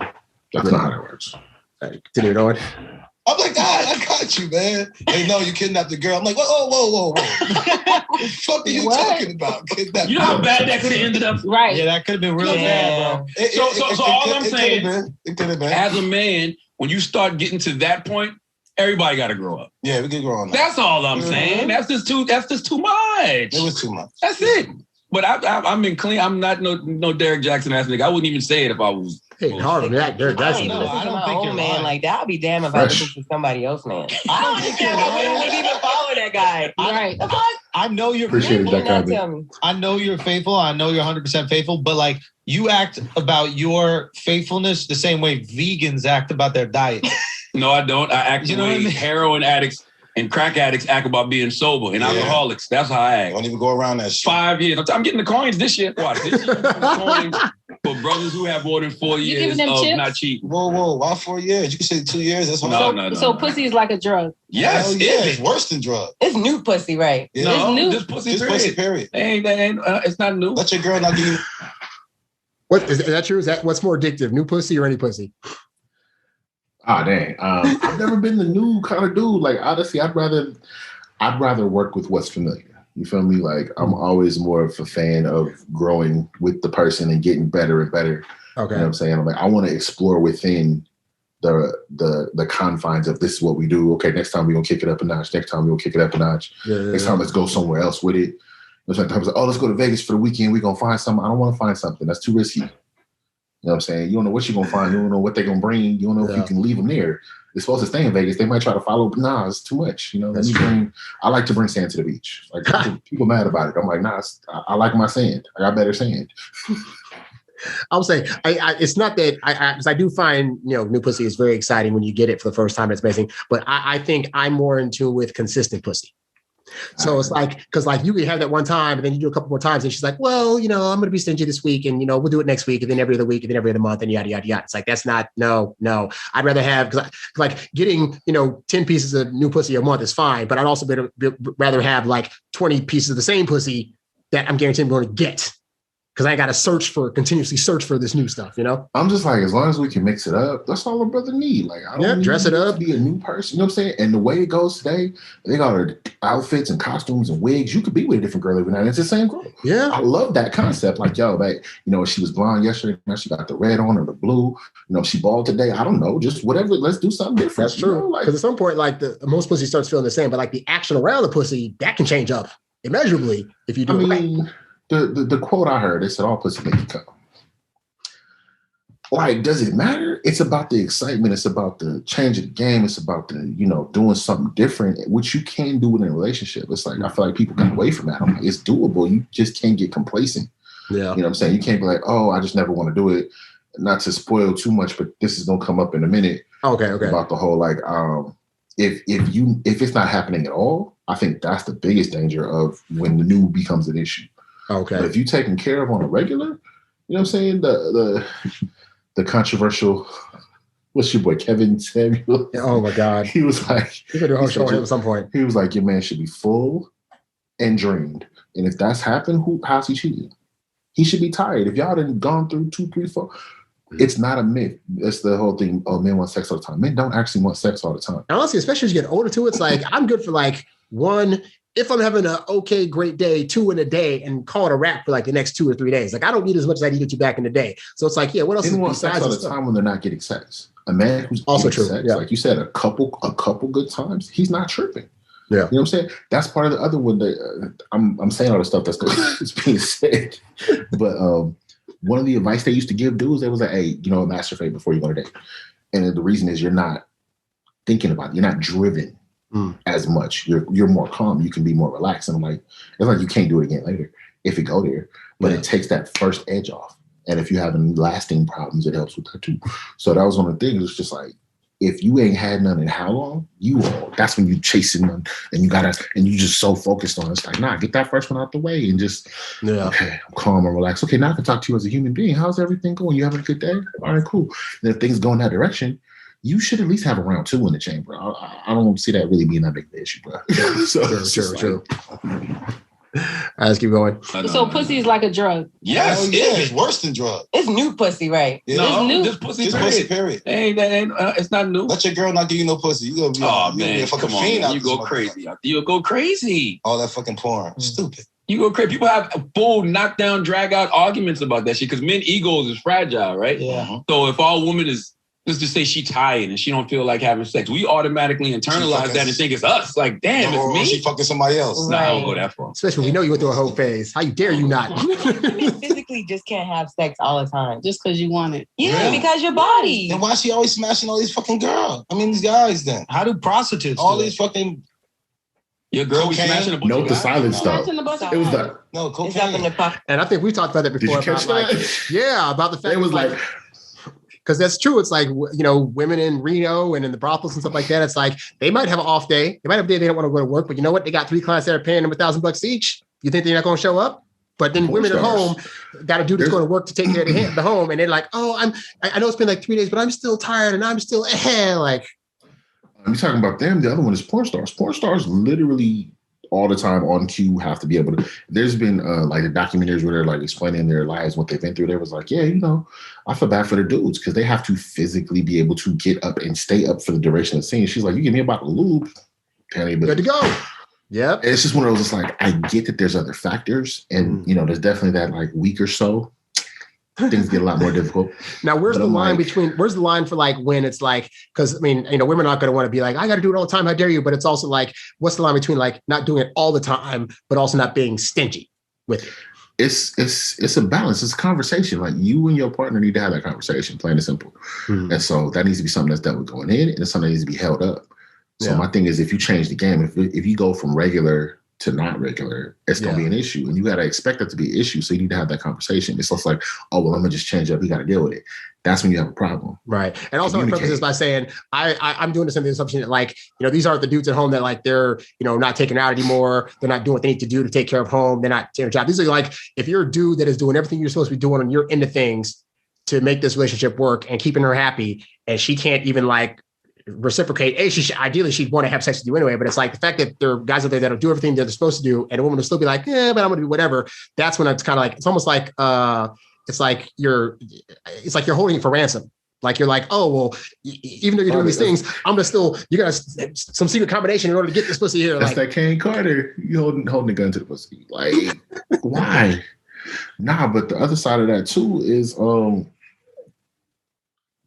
That's not how that works. Continue on. I'm like, God, I got you, man. Hey, no, you kidnapped the girl. I'm like, whoa. What the fuck are you talking about? You know how bad that could have ended up? Right. Yeah, that could have been real bad, bro. So all I'm saying, it could have been. As a man, when you start getting to that point, everybody got to grow up. Yeah, we can grow on that. That's all I'm saying. That's just too much. It was too much. That's it. But I'm in clean. I'm not no Derek Jackson ass nigga. I wouldn't even say it if I was. Hey, Harvey, Derek Jackson. I don't think you're man like that. I'll be damned if I listen to somebody else, man. I don't understand why would even follow that guy. Right. I know you're I know you're faithful. I know you're 100% faithful. But like you act about your faithfulness the same way vegans act about their diet. No, I don't. I act the way heroin addicts And crack addicts act about being sober. And alcoholics, that's how I act. Don't even go around that shit. 5 years. I'm getting the coins this year. Watch, this year I'm getting the coins for brothers who have more than 4 years of chips? not cheating. Whoa. Why 4 years? You can say 2 years. That's hard. So pussy is like a drug. Yes, it's worse than drugs. It's new pussy, right? Yeah. No, it's new. This pussy period. It's not new. Let your girl not give you... What is that true? Is that what's more addictive, new pussy or any pussy? Ah, dang. I've never been the new kind of dude. Like, honestly, I'd rather work with what's familiar. You feel me? Like, I'm always more of a fan of growing with the person and getting better and better. Okay. You know what I'm saying? I'm like, I want to explore within the confines of this is what we do. Okay, next time we're gonna kick it up a notch. Next time we're gonna kick it up a notch. Next time let's go somewhere else with it. Sometimes like, let's go to Vegas for the weekend. We're gonna find something. I don't want to find something. That's too risky. You know what I'm saying? You don't know what you're gonna find. You don't know what they're gonna bring. You don't know if you can leave them there. They're supposed to stay in Vegas. They might try to follow, but nah, it's too much. You know, I like to bring sand to the beach. Like people mad about it. I'm like, nah, I like my sand. I got better sand. I would say it's not that I do find, new pussy is very exciting when you get it for the first time. It's amazing. But I think I'm more in tune with consistent pussy. So it's like, because like you can have that one time and then you do a couple more times and she's like, well, I'm going to be stingy this week and, we'll do it next week and then every other week and then every other month and yada, yada, yada. It's like, that's not, no. I'd rather have, because like getting, 10 pieces of new pussy a month is fine, but I'd also rather have like 20 pieces of the same pussy that I'm guaranteed I'm going to get. Because I got to continuously search for this new stuff, I'm just like, as long as we can mix it up, that's all a brother need. Like, I don't dress it up, be a new person. You know what I'm saying? And the way it goes today, they got outfits and costumes and wigs. You could be with a different girl every night. It's the same girl. Yeah, I love that concept. Like, she was blonde yesterday. Now she got the red on or the blue. She bald today. I don't know. Just whatever. Let's do something different. That's true. Because at some point, like most pussy starts feeling the same, but like the action around the pussy that can change up immeasurably if you do it right. The quote I heard, they said, all pussy make you come. Like, does it matter? It's about the excitement. It's about the change of the game. It's about the, doing something different, which you can do in a relationship. It's like, I feel like people get away from that. I'm like, it's doable. You just can't get complacent. Yeah. You know what I'm saying? You can't be like, oh, I just never want to do it. Not to spoil too much, but this is going to come up in a minute. Okay. About the whole, like, if it's not happening at all, I think that's the biggest danger of when the new becomes an issue. Okay. But if you're taken care of on a regular, you know what I'm saying? The controversial, what's your boy, Kevin Samuel? Oh my God. He was like, you could do a whole show on him at some point. He was like, your man should be full and drained. And if that's happened, how's he cheating? He should be tired. If y'all done gone through 2, 3, 4, it's not a myth. It's the whole thing. Oh, men want sex all the time. Men don't actually want sex all the time. Honestly, especially as you get older too, it's like, I'm good for like 1, if I'm having a great day, 2 in a day, and call it a wrap for like the next 2 or 3 days. Like I don't need as much as I needed to back in the day. So it's like, what else is besides sex all the time when they're not getting sex? A man who's also true. Sex, yeah. Like you said, a couple good times, he's not tripping. Yeah. You know what I'm saying? That's part of the other one that I'm saying all the stuff that's being said. But one of the advice they used to give dudes, they was like, hey, masturbate before you go to date. And the reason is you're not thinking about it. You're not driven as much. You're more calm. You can be more relaxed. And I'm like, it's like you can't do it again later if you go there. But it takes that first edge off. And if you're having lasting problems, it helps with that too. So that was one of the things. It's just like, if you ain't had none in how long, that's when you chasing them and you just so focused on it. It's like, nah, get that first one out the way and just, okay, I'm calm and relaxed. Okay, now I can talk to you as a human being. How's everything going? You having a good day? All right, cool. And if things go in that direction, you should at least have a round 2 in the chamber. I don't see that really being that big of an issue, bro. True. Let's keep going. So pussy is like a drug. Yes, it's worse than drugs. It's new pussy, right? Yeah. No, it's new. This pussy period. It's not new. Let your girl not give you no pussy. You gonna be man, fucking come on, fiend. You go crazy. You'll go crazy. All that fucking porn. Stupid. You go crazy. People have full knockdown, drag out arguments about that shit because men egos is fragile, right? Yeah. So if our woman is, let's just say she tired and she don't feel like having sex, we automatically internalize that and think it's us. Like, damn, it's me. She fucking somebody else. Right. Nah, I don't go that far. Especially when we know you went through a whole phase. How you dare you not? You physically just can't have sex all the time. Just because you want it. Yeah, because your body. Then why she always smashing all these fucking girls? I mean, these guys then. How do prostitutes all these fucking... Your girl was smashing a bunch Note of the guys. silence though. It was that. No, cocaine. And I think we talked about that before. Did you catch that? Yeah, about the fact it was like because that's true. It's like, women in Reno and in the brothels and stuff like that. It's like, they might have an off day. They might have a day they don't want to go to work, but you know what? They got 3 clients that are paying them $1,000 each. You think they're not going to show up? But then women at home got a dude that's going to work to take care of the home. And they're like, oh, I know it's been like 3 days, but I'm still tired and I'm still like. I'm talking about them. The other one is porn stars. Porn stars literally all the time on cue have to be able to. There's been like the documentaries where they're like explaining their lives, what they've been through. There was like, yeah, I feel bad for the dudes because they have to physically be able to get up and stay up for the duration of the scene. She's like, you give me about a loop, good to go. Yeah, it's just one of those. It's like I get that there's other factors, and there's definitely that like week or so things get a lot more difficult. Now, where's the line for like when it's like, because I mean, women are not going to want to be like, I got to do it all the time. How dare you? But it's also like, what's the line between like not doing it all the time, but also not being stingy with it? It's a balance. It's a conversation. Like you and your partner need to have that conversation, plain and simple. Mm-hmm. And so that needs to be something that's dealt with going in, and it's something that needs to be held up. So my thing is, if you change the game, if you go from regular to not regular, it's going to be an issue. And you got to expect that to be an issue. So you need to have that conversation. It's just like, oh, well, I'm going to just change up. You got to deal with it. That's when you have a problem. Right. And also I preface this by saying, I'm doing this in the assumption that like, these aren't the dudes at home that like, they're, not taking out anymore. They're not doing what they need to do to take care of home. They're not taking a job. These are like, if you're a dude that is doing everything you're supposed to be doing and you're into things to make this relationship work and keeping her happy, and she can't even like reciprocate. Ideally she'd want to have sex with you anyway, but it's like the fact that there are guys out there that'll do everything they're supposed to do, and a woman will still be like, yeah, but I'm gonna do whatever. That's when it's kind of like, it's almost like it's like you're holding it for ransom. Like you're like, oh well, even though you're doing these things, I'm gonna still, you got some secret combination in order to get this pussy here. That's like that Kane Carter, you holding the gun to the pussy. Like why? Nah, but the other side of that too is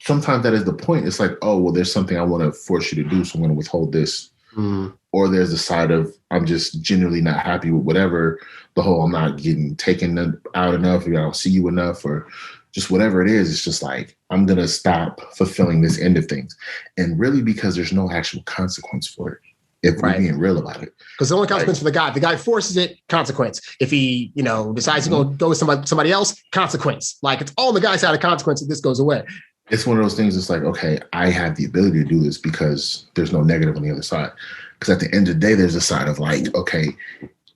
sometimes that is the point. It's like, oh, well, there's something I want to force you to do, so I'm going to withhold this. Mm. Or there's a side of, I'm just genuinely not happy with whatever, the whole I'm not getting taken out enough, or I don't see you enough, or just whatever it is. It's just like, I'm going to stop fulfilling this end of things. And really because there's no actual consequence for it, if we're being real about it. Because the only consequence for the guy forces it, consequence. If he, decides to go with somebody else, consequence. Like it's all on the guy's side of consequence if this goes away. It's one of those things. It's like, okay, I have the ability to do this because there's no negative on the other side. Because at the end of the day, there's a side of like, okay,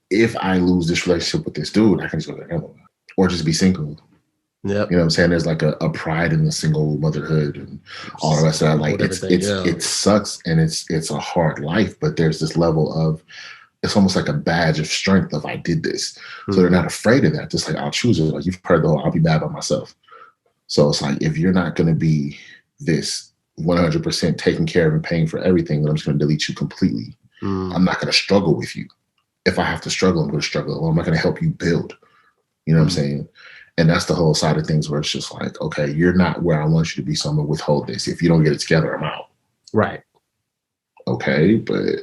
if I lose this relationship with this dude, I can just go to another one or just be single. Yeah, you know what I'm saying? There's like a pride in the single motherhood and all the rest of that. Like it sucks and it's a hard life, but there's this level of, it's almost like a badge of strength of I did this. Mm-hmm. So they're not afraid of that. Just like I'll choose it. Like you've heard the whole I'll be bad by myself. So it's like, if you're not going to be this 100% taking care of and paying for everything, then I'm just going to delete you completely. I'm not going to struggle with you. If I have to struggle, I'm going to struggle. Well, I'm not going to help you build. You know what I'm saying? And that's the whole side of things where it's just like, okay, you're not where I want you to be, so I'm going to withhold this. If you don't get it together, I'm out. Right. Okay. But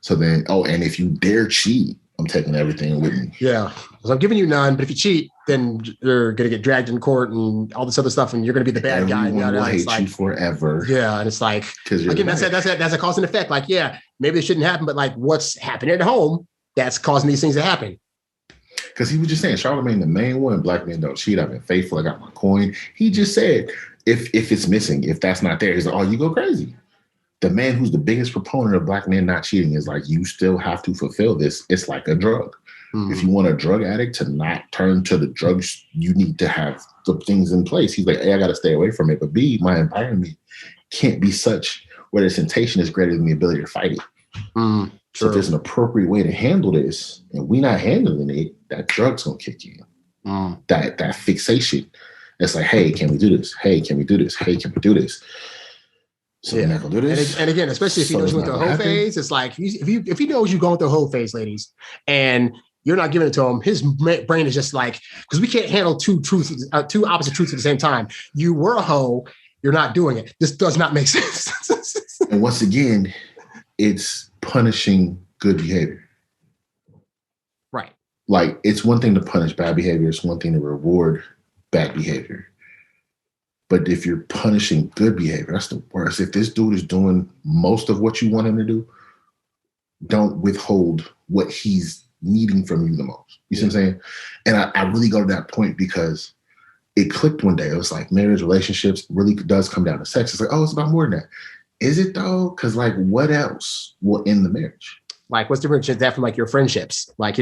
so then, and if you dare cheat, I'm taking everything with me. Yeah. So I'm giving you none, but if you cheat, then you're going to get dragged in court and all this other stuff, and you're going to be the bad guy. Everyone will hate you forever. Yeah, and it's like, again, that's a cause and effect. Like, yeah, maybe it shouldn't happen, but like what's happening at home, that's causing these things to happen. Because he was just saying, Charlamagne, the main one, black men don't cheat. I've been faithful. I got my coin. He just said, if it's missing, if that's not there, he's like, oh, you go crazy. The man who's the biggest proponent of black men not cheating is like, you still have to fulfill this. It's like a drug. Mm-hmm. If you want a drug addict to not turn to the drugs, you need to have the things in place. He's like, A, I got to stay away from it. But B, my environment can't be such where the temptation is greater than the ability to fight it. Mm-hmm. So if there's an appropriate way to handle this and we're not handling it, that drug's going to kick in. Mm. That fixation. It's like, hey, can we do this? Hey, can we do this? Hey, can we do this? So we're not going to do this. And again, especially if he knows you went through a whole phase, it's like, if he knows you're going through a whole phase, ladies, and you're not giving it to him, his brain is just like, because we can't handle two opposite truths at the same time. You were a hoe, you're not doing it. This does not make sense. And once again, it's punishing good behavior. Right. Like, it's one thing to punish bad behavior. It's one thing to reward bad behavior. But if you're punishing good behavior, that's the worst. If this dude is doing most of what you want him to do, don't withhold what he's needing from you the most. You see what I'm saying? And I really go to that point because it clicked one day. It was like marriage, relationships really does come down to sex. It's like, oh, it's about more than that. Is it though? Because like, what else will end the marriage? Like, what's the difference is that from like your friendships? Like,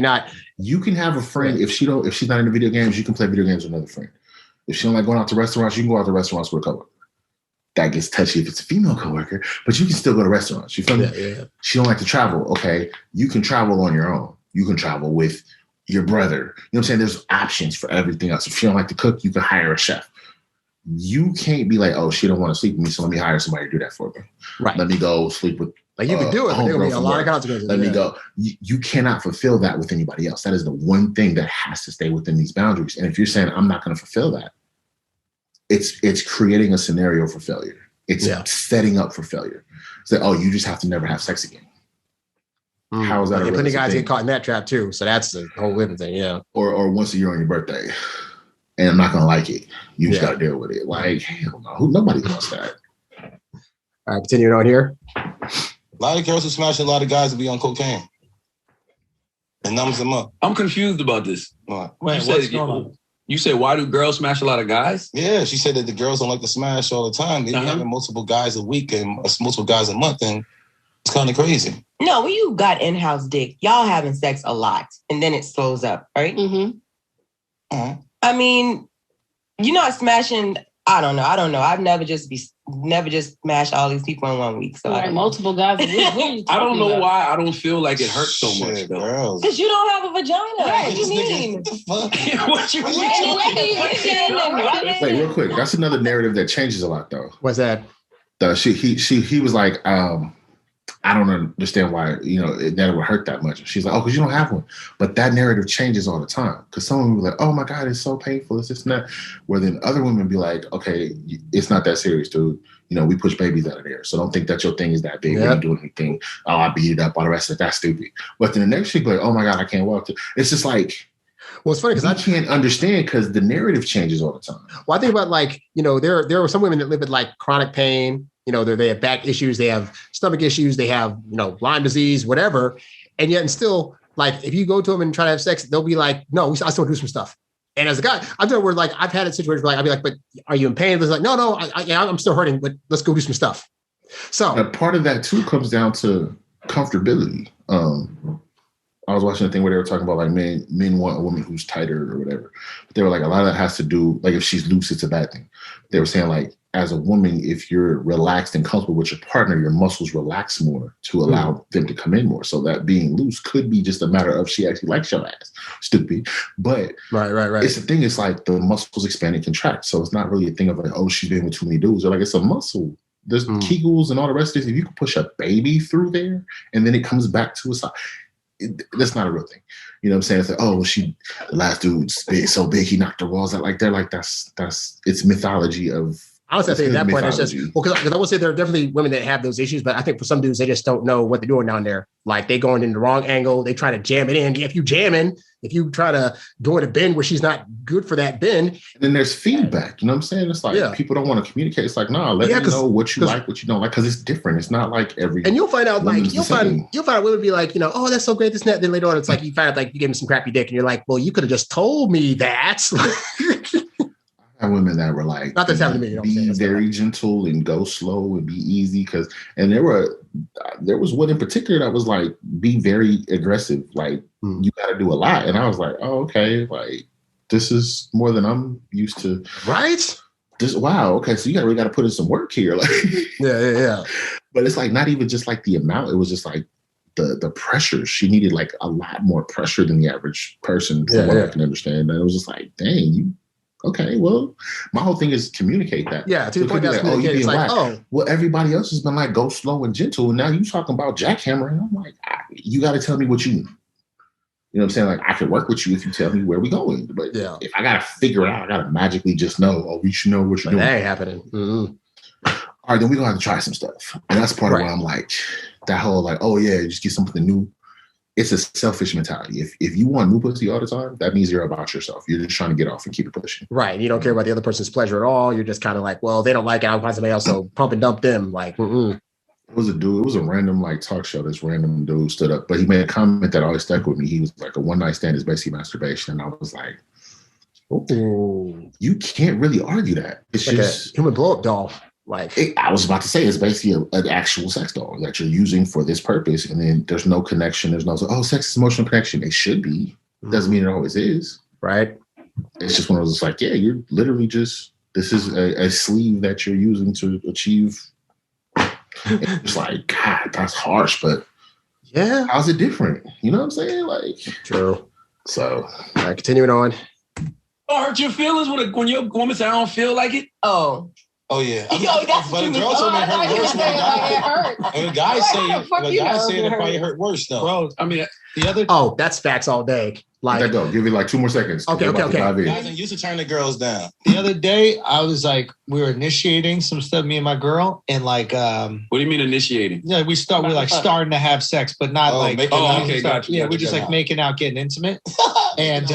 you can have a friend if she's not into video games, you can play video games with another friend. If she don't like going out to restaurants, you can go out to restaurants with a coworker. That gets touchy if it's a female coworker, but you can still go to restaurants. You feel me? Yeah. She don't like to travel. Okay, you can travel on your own. You can travel with your brother. You know what I'm saying? There's options for everything else. If she don't like to cook, you can hire a chef. You can't be like, oh, she don't want to sleep with me, so let me hire somebody to do that for me. Right. Let me go sleep with. Like you can do it, but there will be a lot of consequences. Let me go. You cannot fulfill that with anybody else. That is the one thing that has to stay within these boundaries. And if you're saying I'm not going to fulfill that, it's creating a scenario for failure. It's setting up for failure. It's like, oh, you just have to never have sex again. How is that? And plenty of guys get caught in that trap too. So that's the whole living thing. Yeah. Or once a year on your birthday, and I'm not going to like it. You just got to deal with it. Like, hell no, nobody wants that. All right, continuing on here. A lot of girls who smash a lot of guys will be on cocaine. It numbs them up. I'm confused about this. Wait, what's going on? You say, why do girls smash a lot of guys? Yeah, she said that the girls don't like to smash all the time. They be having multiple guys a week and multiple guys a month, and it's kind of crazy. No, when you got in-house dick, y'all having sex a lot, and then it slows up, right? Mm-hmm. I mean, you're not smashing. I don't know. I've never just smashed all these people in 1 week. So multiple guys. I don't know why I don't feel like it hurts so much though. Because you don't have a vagina. Right. What do you mean? What you mean? Wait, real quick. That's another narrative that changes a lot though. What's that? He was like, I don't understand why, that would hurt that much. She's like, oh, because you don't have one. But that narrative changes all the time. Because some women be like, oh my God, it's so painful. It's just not. Where then other women be like, okay, it's not that serious, dude. We push babies out of there. So don't think that your thing is that big. We ain't doing anything. Oh, I beat it up. All the rest of it. That's stupid. But then the next chick be like, oh my God, I can't walk. It's just like, well, it's funny because I can't understand because the narrative changes all the time. Well, I think about there are some women that live with like chronic pain. They have back issues, they have stomach issues, they have, Lyme disease, whatever. And yet, and still, like, if you go to them and try to have sex, they'll be like, no, I still do some stuff. And as a guy, I've done where like, I've had a situation where I'll be like, but are you in pain? It's like, no, I'm still hurting, but let's go do some stuff. So part of that too comes down to comfortability. I was watching a thing where they were talking about like men want a woman who's tighter or whatever. But they were like, a lot of that has to do, like if she's loose, it's a bad thing. They were saying like, as a woman, if you're relaxed and comfortable with your partner, your muscles relax more to allow them to come in more. So that being loose could be just a matter of she actually likes your ass. Stupid. But right. It's the thing. It's like the muscles expand and contract. So it's not really a thing of like, oh, she's been with too many dudes. Or like it's a muscle. There's Kegels and all the rest of this. If you can push a baby through there and then it comes back to a side, that's not a real thing. You know what I'm saying? It's like, oh, the last dude's so big, he knocked the walls out. Like they're like, that's it's mythology of. Honestly, I think at that point, it's just, because I would say there are definitely women that have those issues, but I think for some dudes, they just don't know what they're doing down there. Like they going in the wrong angle. They try to jam it in. If you try to go in a bend where she's not good for that bend. And then there's feedback. You know what I'm saying? It's like people don't want to communicate. It's like, let me know what you like, what you don't like, because it's different. It's not like every. And you'll find out you'll find women be like, oh, that's so great, this and that. Then later on, it's like you find out like you gave me some crappy dick, and you're like, well, you could have just told me that. Women that were like, not that's happening to me, be very gentle and go slow and be easy, there was one in particular that was like, be very aggressive, like you got to do a lot, and I was like, oh, okay, like this is more than I'm used to, right? Okay, so you really got to put in some work here, like yeah. But it's like not even just like the amount; it was just like the pressure. She needed like a lot more pressure than the average person, from what I can understand. And it was just like, dang, you. Okay, well, my whole thing is communicate that. Yeah, to the point that's communicated. It's like, well, everybody else has been like, go slow and gentle. And now you talking about jackhammering. I'm like, you got to tell me what you need. You know what I'm saying? Like, I can work with you if you tell me where we're going. But if I got to figure it out, I got to magically just know, we should know what you're doing. That ain't happening. Mm-hmm. All right, then we're going to have to try some stuff. And that's part of why I'm like, that whole like, oh, yeah, just get something new. It's a selfish mentality. If you want new pussy all the time, that means you're about yourself. You're just trying to get off and keep it pushing. Right. You don't care about the other person's pleasure at all. You're just kind of like, well, they don't like it. I'll find somebody else. So pump and dump them. Like, It was a dude. It was a random like talk show. This random dude stood up, but he made a comment that always stuck with me. He was like, a one night stand is basically masturbation. And I was like, Ooh. You can't really argue that. It's like just a human blow-up doll. Like I was about to say, it's basically an actual sex doll that you're using for this purpose, and then there's no connection. There's no sex is emotional connection. It should be. Doesn't mean it always is. Right. It's just one of those like, yeah, you're literally just this is a sleeve that you're using to achieve. It's like, God, that's harsh, but yeah, how's it different? You know what I'm saying? Like, true. So, continuing on. Hurt your feelings when your woman said I don't feel like it. Oh yeah, that's but a girl told me it hurt worse when a guy say it probably hurt worse though. Bro, I mean the other. Oh, that's facts all day. Like, let that go. Give it like 2 more seconds. Okay. Guys used to turn the girls down. The other day, I was like, we were initiating some stuff, me and my girl, and like, what do you mean initiating? Yeah, we're starting to have sex, but not making out. Okay, gotcha. Yeah, we just like making out, getting intimate, and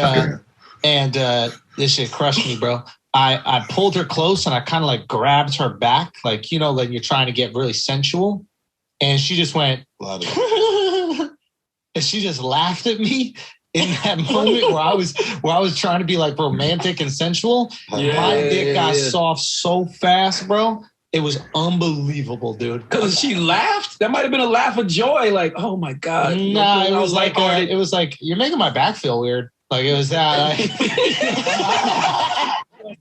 this shit crushed me, bro. I pulled her close and I kind of like grabbed her back, like, when you're trying to get really sensual. And she just went, and she just laughed at me in that moment where I was trying to be like romantic and sensual. My dick got soft so fast, bro. It was unbelievable, dude. Because she laughed? That might have been a laugh of joy. Like, oh my God. Nah, it was like, you're making my back feel weird. Like it was that.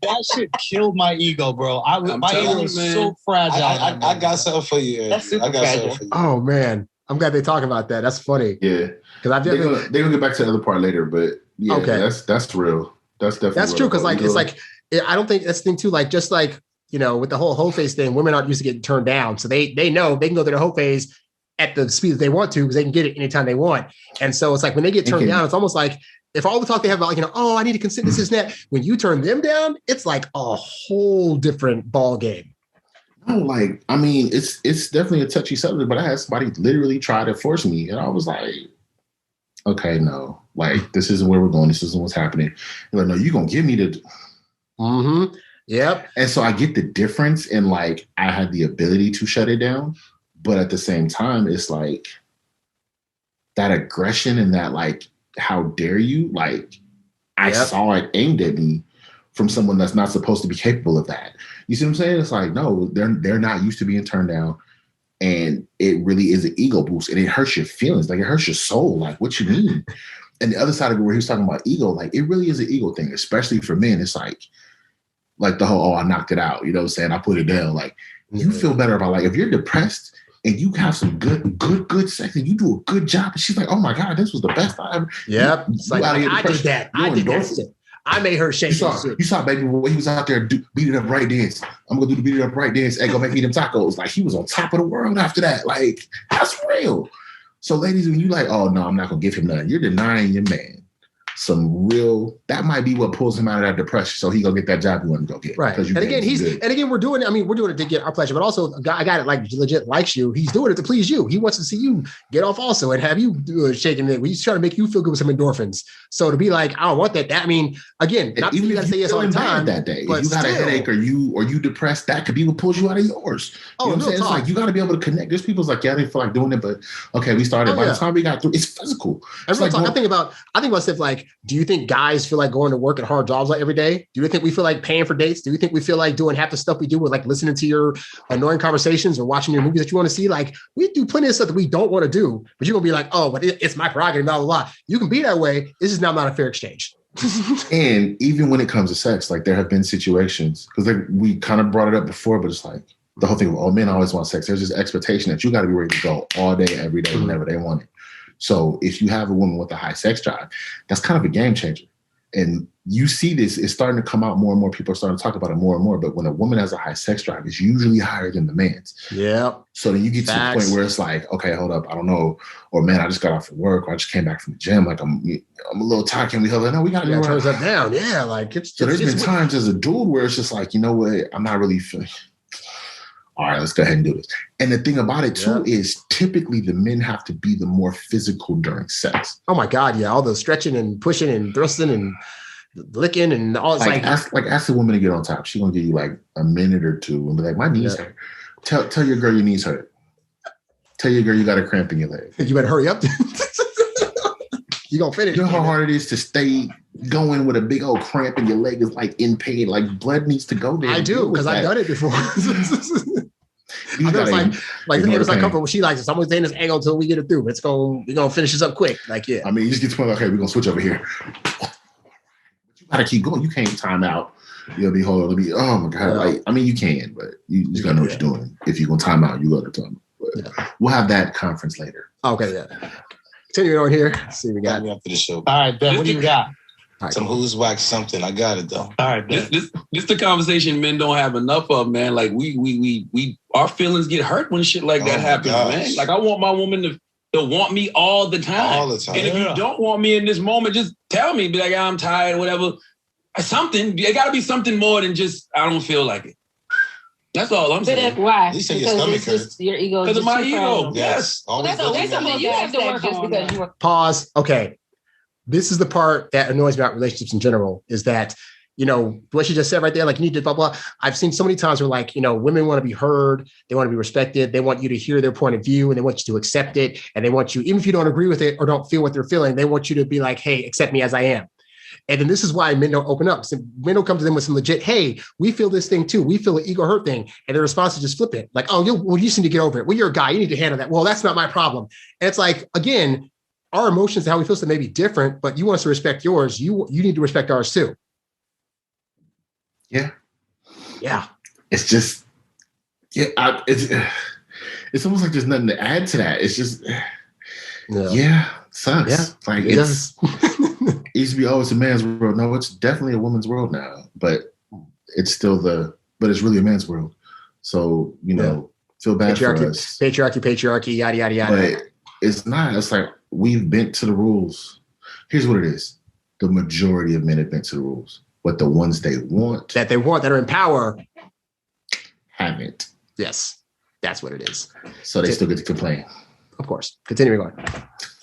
That shit killed my ego, bro. My ego was so fragile. I got something for you, Andrew. That's super fragile. Oh man, I'm glad they talk about that. That's funny. Yeah, because they're gonna get back to the other part later, but yeah, okay, that's real. That's definitely that's true. Because like it's like I don't think that's the thing too. Like just like with the whole hoe phase thing, women aren't used to getting turned down, so they know they can go through the hoe phase at the speed that they want to because they can get it anytime they want. And so it's like when they get turned down, it's almost like if all the talk they have about, I need to consent this, and that, when you turn them down, it's like a whole different ball game. No, like, I mean, it's definitely a touchy subject, but I had somebody literally try to force me, and I was like, okay, no, like, this isn't where we're going. This isn't what's happening. They're like, no, you're going to give me the... Mm-hmm. Yep. And so I get the difference in, like, I had the ability to shut it down, but at the same time, it's like that aggression and that, like, how dare you? Like, I saw it aimed at me from someone that's not supposed to be capable of that. You see what I'm saying? It's like, no, they're not used to being turned down. And it really is an ego boost. And it hurts your feelings. Like, it hurts your soul. Like, what you mean? And the other side of it where he was talking about ego, like, it really is an ego thing, especially for men. It's like the whole, I knocked it out. You know what I'm saying? I put it down. Like, you feel better about, like, if you're depressed and you have some good sex and you do a good job, and she's like, oh my God, this was the best I ever. Yep. It's like, I did that. I did that. I made her shake. You saw baby boy, he was out there beat it up right dance. I'm gonna do the beat it up right dance and go make me them tacos. Like, he was on top of the world after that. Like, that's real. So ladies, when you like, oh no, I'm not gonna give him nothing, you're denying your man some real, that might be what pulls him out of that depression. So he go get that job he want to go get. Right. And again, we're doing it to get our pleasure, but also a guy that like legit likes you. He's doing it to please you. He wants to see you get off also and have you shaking it. He's trying to make you feel good with some endorphins. So to be like, I don't want that. I mean, again, not even you got to say yes all the time that day. If you got a headache or you depressed, that could be what pulls you out of yours. You know what I'm saying? It's like, you got to be able to connect. There's people's like, yeah, I didn't feel like doing it, but okay, we started. By the time we got through, it's physical. It's like, I think about stuff like, do you think guys feel like going to work at hard jobs like every day? Do you think we feel like paying for dates? Do you think we feel like doing half the stuff we do with like listening to your annoying conversations or watching your movies that you want to see? Like, we do plenty of stuff that we don't want to do, but you're gonna be like, oh, but it's my prerogative, blah, blah, blah. You can be that way. This is now not a fair exchange. And even when it comes to sex, like, there have been situations, because we kind of brought it up before, but it's like the whole thing of, oh, men always want sex. There's this expectation that you got to be ready to go all day, every day, whenever they want it. So if you have a woman with a high sex drive, that's kind of a game changer. And you see this, it's starting to come out more and more. People are starting to talk about it more and more. But when a woman has a high sex drive, it's usually higher than the man's. Yeah. So then you get to the point where it's like, okay, hold up, I don't know. Or, man, I just got off of work, or I just came back from the gym. Like, I'm a little tired. Can we hold it? No, we got to do it. Turns up down. Yeah. Like, so there's been times as a dude where it's just like, you know what? I'm not really feeling. All right, let's go ahead and do this. And the thing about it, too, is typically the men have to be the more physical during sex. Oh, my God. Yeah. All the stretching and pushing and thrusting and licking and all. It's ask the woman to get on top. She's going to give you like a minute or two and be like, my knees hurt. Tell your girl your knees hurt. Tell your girl you got a cramp in your leg. You better hurry up. You gonna finish. You know how hard it is to stay going with a big old cramp and your leg is like in pain. Like blood needs to go there. I do because I've done it before. You gotta like it was like comfortable. She likes it. I'm gonna stay in this angle until we get it through. We're gonna finish this up quick. Like, yeah. I mean, you just get to the point, okay, we're gonna switch over here. You gotta keep going. You can't time out. You'll be hold on, oh my God. Like, I mean, you can, but you just gotta know what you're doing. If you're gonna time out, you gotta time out. But we'll have that conference later. Okay, yeah. Continuing on here. Let's see, we got me up for the show. All right, Ben, what do you got? Right, some who's whack something. I got it though. All right, this the conversation men don't have enough of, man. Like we our feelings get hurt when shit like that happens, man. Like I want my woman to want me all the time. All the time. And if you don't want me in this moment, just tell me. Be like, I'm tired, whatever. Something. It got to be something more than just I don't feel like it. That's all I'm saying. Why? You say your stomach hurts. Your ego. Because of my ego. Yes. That's something you have to work on. Pause. Okay. This is the part that annoys me about relationships in general is that, you know, what she just said right there, like you need to blah, blah. I've seen so many times where like, you know, women want to be heard. They want to be respected. They want you to hear their point of view and they want you to accept it. And they want you, even if you don't agree with it or don't feel what they're feeling, they want you to be like, hey, accept me as I am. And then this is why men don't open up. So men don't come to them with some legit, hey, we feel this thing too. We feel an ego hurt thing. And their response is just flip it. Like, oh, you just need to get over it. Well, you're a guy. You need to handle that. Well, that's not my problem. And it's like, again, our emotions and how we feel may be different, but you want us to respect yours. You need to respect ours too. Yeah. Yeah. It's just, it's almost like there's nothing to add to that. It's just, sucks. Yeah, like it used to be, oh, it's a man's world. No, it's definitely a woman's world now, but it's still but it's really a man's world. So, you know, feel bad for us. Patriarchy, yada, yada, yada. But it's not. It's like we've bent to the rules. Here's what it is. The majority of men have bent to the rules. But the ones that are in power, haven't. Yes, that's what it is. So they still get to complain. Of course. Continuing on.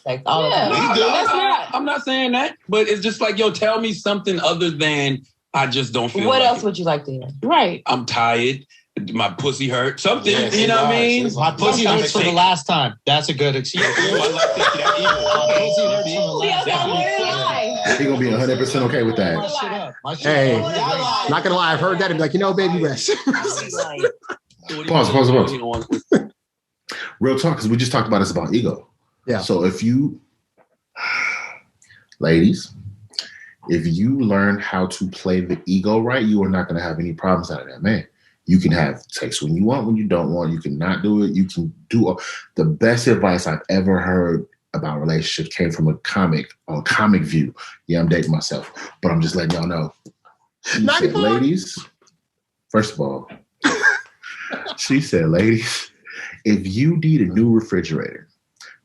Like all of that. I'm not saying that, but it's just like, yo, tell me something other than I just don't feel What like else would you like to hear? Right. I'm tired. My pussy hurt. Something, you know what I mean? My pussy hurts for the last time. That's a good excuse. He's gonna be 100% okay with that. Hey, not gonna lie, I've heard that and be like, you know, baby, rest. Pause. Real talk, because we just talked about this about ego. Yeah. So if you, ladies, if you learn how to play the ego right, you are not going to have any problems out of that, man. You can have sex when you want, when you don't want. You can not do it. You can do the best advice I've ever heard about relationships came from a comic view. Yeah, I'm dating myself, but I'm just letting y'all know. She said, ladies, first of all, she said, ladies, if you need a new refrigerator,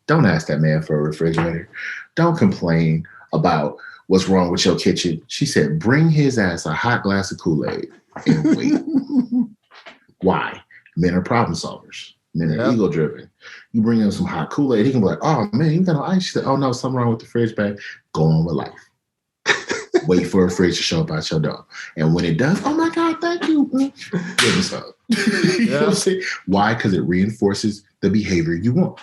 don't ask that man for a refrigerator. Don't complain about what's wrong with your kitchen. She said, bring his ass a hot glass of Kool-Aid and wait. Why? Men are problem solvers. Men are ego driven. You bring him some hot Kool-Aid, he can be like, oh man, you got no ice. She said, oh no, something wrong with the fridge bag. Go on with life. Wait for a fridge to show up at your door. And when it does, oh my God, thank you. Give us up. You know what I'm saying? Why? Because it reinforces the behavior you want.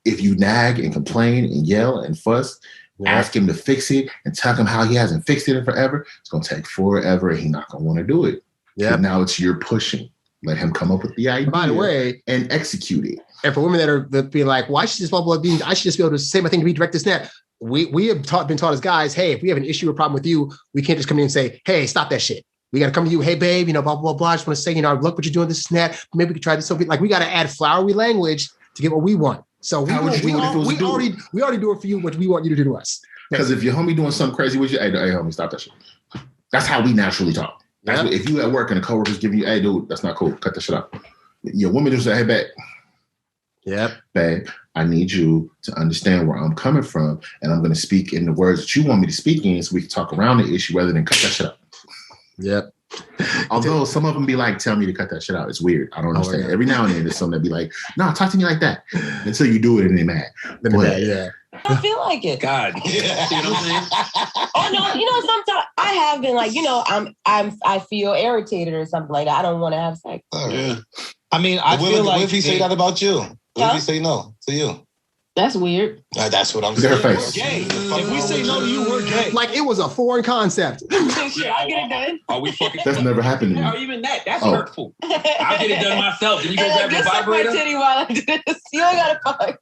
If you nag and complain and yell and fuss, ask him to fix it and tell him how he hasn't fixed it in forever, it's going to take forever and he's not going to want to do it. Yeah. Now it's your pushing. Let him come up with the idea. By the way, and execute it. And for women that being like, well, I should just I should just be able to say my thing to be direct this net. We have been taught as guys, hey, if we have an issue or problem with you, we can't just come in and say, hey, stop that shit. We got to come to you, hey, babe, you know, blah, blah, blah. I just want to say, you know, look what you're doing, this and that. Maybe we could try this. So like, we got to add flowery language to get what we want. So we already do it for you, what we want you to do to us. Because if your homie doing something crazy with you, hey, homie, stop that shit. That's how we naturally talk. That's what, if you at work and a coworker's giving you, hey, dude, that's not cool. Cut that shit out. Your woman just say, hey, babe. Yep. Babe, I need you to understand where I'm coming from, and I'm going to speak in the words that you want me to speak in so we can talk around the issue rather than cut that shit out. Yep. Although some of them be like, tell me to cut that shit out. It's weird. I don't understand. Every now and then there's some that be like, no, talk to me like that. Until you do it and they're mad. I feel like it. God. You know what I'm saying? Oh no, you know, sometimes I have been like, you know, I feel irritated or something like that. I don't want to have sex. Yeah. I mean, I feel like what if he say that about you? What if he say no to you? That's weird. That's what I'm Look at saying. her face. Gay. If we say no to you, we're gay. Like it was a foreign concept. Shit, I get it done. Are we fucking? That's never happened to me. Or even that's hurtful. I get it done myself. And you And go like, grab just a suck my vibrator. titty while I do this. You don't gotta fuck.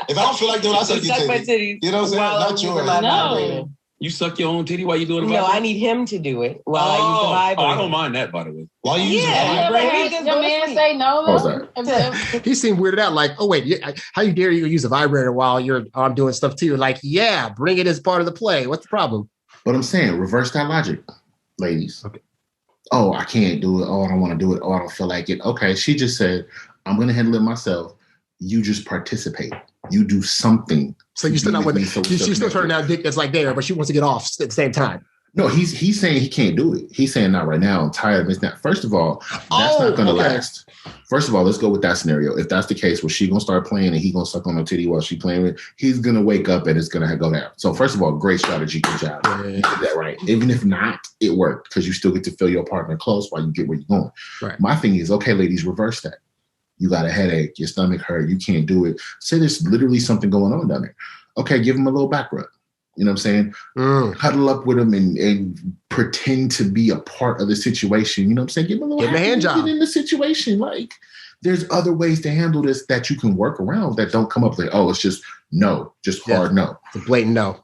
If I don't feel like doing it, I suck your Suck my titty. titties. You know what I'm saying? while Not I'm using yours. my No. vibrator. You suck your own titty while you doing the No, vibrator? I need him to do it while I use the vibrator. I don't mind that, by the way. Why you using Yeah. it? You ever had your man say no How's though? He seemed weirded out. Like, oh wait, how you dare you use a vibrator while you're doing stuff too? Like, yeah, bring it as part of the play. What's the problem? But I'm saying, reverse that logic, ladies. Okay. Oh, I can't do it. Oh, I don't want to do it. Oh, I don't feel like it. Okay, she just said, I'm going to handle it myself. You just participate. You do something. So you're still not with it. She's still turning down dick that's like there, but she wants to get off at the same time. No, he's saying he can't do it. He's saying not right now. I'm tired of it. Now, first of all, that's not going to last. First of all, let's go with that scenario. If that's the case, where she going to start playing and he going to suck on her titty while she playing with, he's going to wake up and it's going to go down. So first of all, great strategy. Good job. You did that right. Even if not, it worked because you still get to feel your partner close while you get where you're going. Right. My thing is, okay, ladies, reverse that. You got a headache, your stomach hurt, you can't do it. Say there's literally something going on down there. Okay, give him a little back rub. You know what I'm saying? Cuddle up with him and pretend to be a part of the situation. You know what I'm saying? Give him a little hand job. Get in the situation. Like, there's other ways to handle this that you can work around that don't come up like, oh, it's just no, just hard no. It's a blatant no.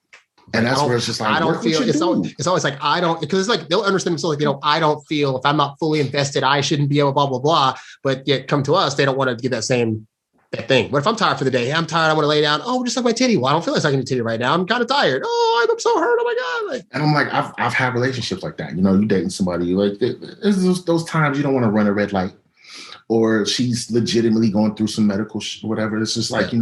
And that's where it's just like, I don't feel it's always like I don't, because it's like they'll understand themselves like, I don't feel if I'm not fully invested, I shouldn't be able blah blah blah. But yet come to us, they don't want to give that same thing. What if I'm tired for the day? I'm tired. I want to lay down. Oh, just suck my titty. Well, I don't feel like sucking your titty right now. I'm kind of tired. Oh, I'm so hurt. Oh my god! And I'm like, I've had relationships like that. You know, you dating somebody like there's those times you don't want to run a red light, or she's legitimately going through some medical whatever. It's just like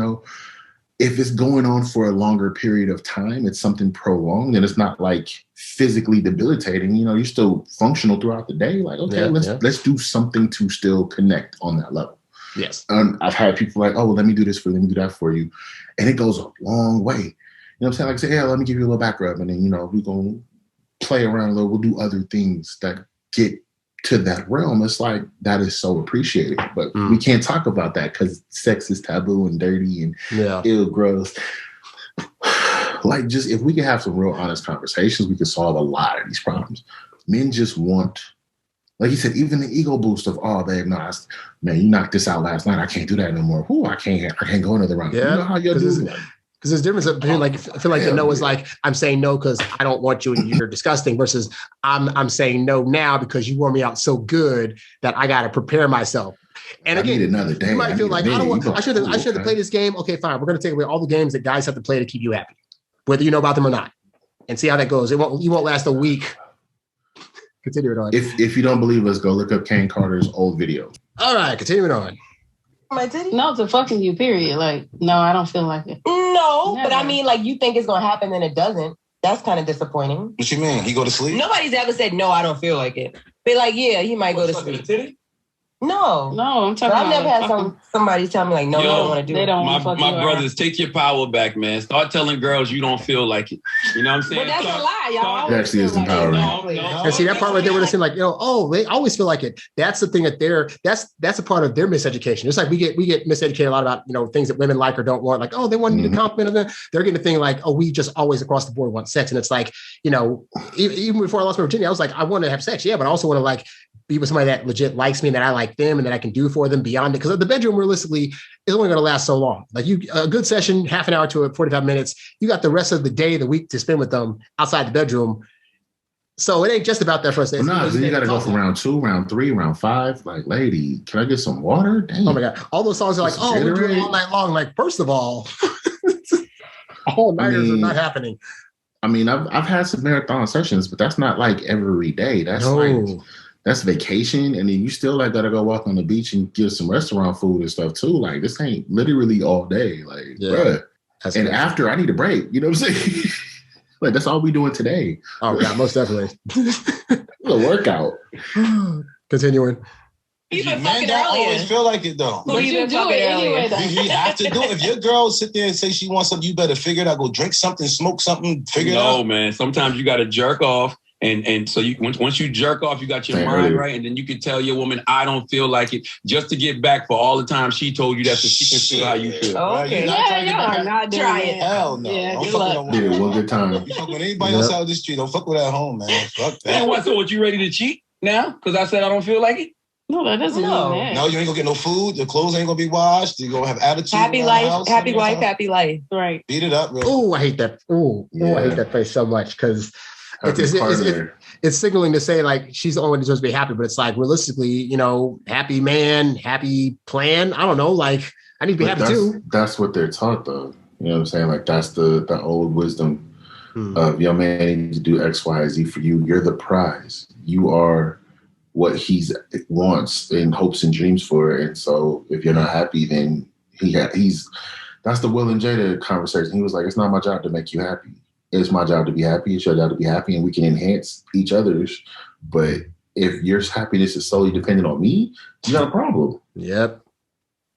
if it's going on for a longer period of time, it's something prolonged, and it's not like physically debilitating. You know, you're still functional throughout the day. Like, okay, let's do something to still connect on that level. Yes. I've had people like, oh, well, let me do this for you, let me do that for you. And it goes a long way. You know what I'm saying? Like, say, yeah, let me give you a little back rub. And then, we're going to play around a little. We'll do other things that get to that realm. It's like, that is so appreciated. But we can't talk about that because sex is taboo and dirty and ill, gross. Like, just if we could have some real honest conversations, we could solve a lot of these problems. Men just want... Like he said, even the ego boost of, oh, babe, no, man, you knocked this out last night. I can't do that no more. Ooh, I can't go another round. Yeah. You know how you do that? Because there's a difference between like, I feel like the no is like, I'm saying no because I don't want you and you're disgusting versus I'm saying no now because you wore me out so good that I got to prepare myself. And again, I need another day. You might feel like, I should have played this game. Okay, fine. We're going to take away all the games that guys have to play to keep you happy, whether you know about them or not, and see how that goes. You won't last a week. Continuing on. If you don't believe us, go look up Kane Carter's old video. All right, continuing on. My titty? No, to fucking you, period. Like, no, I don't feel like it. No, never. But I mean, like, you think it's going to happen and it doesn't. That's kind of disappointing. What you mean? He go to sleep? Nobody's ever said, no, I don't feel like it. But like, yeah, he might go to sleep. Titty? No, I'm talking I've never had fucking... somebody tell me like, no, I don't want to do it. My brothers, take your power back, man. Start telling girls you don't feel like it. You know what I'm saying? But that's a lie, y'all. That actually is empowering. And see that part right there where they seem like, they always feel like it. That's the thing that that's a part of their miseducation. It's like we get miseducated a lot about, things that women like or don't want. Like, oh, they want you to compliment them. They're getting a thing like, oh, we just always across the board want sex. And it's like, even before I lost my virginity, I was like, I want to have sex. Yeah, but I also want to like be with somebody that legit likes me and that I like them and that I can do for them beyond it. Because the bedroom realistically is only going to last so long. Like a good session, half an hour to 45 minutes, you got the rest of the day, the week to spend with them outside the bedroom. So it ain't just about that first day. Well, you got to go from round 2, round 3, round 5. Like, lady, can I get some water? Dang. Oh my God. All those songs are like, we're doing it all night long. Like, first of all, all nighters are not happening. I mean, I've had some marathon sessions, but that's not like every day. That's that's vacation, and then you still like gotta go walk on the beach and get some restaurant food and stuff too. Like, this ain't literally all day, like, bruh. And crazy. After I need a break, you know what I'm saying? Like, that's all we doing today. Oh God, most definitely. It's a workout. Continuing. Men don't always feel like it though. But you do it anyway though. You have to do it. If your girl sit there and say she wants something, you better figure it out. Go drink something, smoke something, figure it out. No, man. Sometimes you got to jerk off And so you once you jerk off, you got your mind right, and then you can tell your woman, I don't feel like it, just to get back for all the time she told you that, so she can feel how you feel. Okay. Y'all not try it. Hell no. Yeah, Don't good fuck luck. with no woman. One good time. You fuck with anybody else out of the street. Don't fuck with at home, man. Fuck that. And what? So what? You ready to cheat now? Because I said I don't feel like it. No, that doesn't mean that. No, you ain't gonna get no food. Your clothes ain't gonna be washed. You gonna have attitude. Happy life, happy wife, happy life. Right. Beat it up, bro. Oh, I hate that. Oh, I hate that phrase so much because it's signaling to say like she's the only one who deserves to be happy, but it's like realistically, you know, happy man, happy plan. I don't know. Like I need to be happy too. That's what they're taught, though. You know what I'm saying? Like that's the old wisdom of your man needs to do X, Y, Z for you. You're the prize. You are what he wants and hopes and dreams for. And so if you're not happy, then he's that's the Will and Jada conversation. He was like, it's not my job to make you happy. It's my job to be happy. It's your job to be happy, and we can enhance each other's. But if your happiness is solely dependent on me, you got a problem. Yep.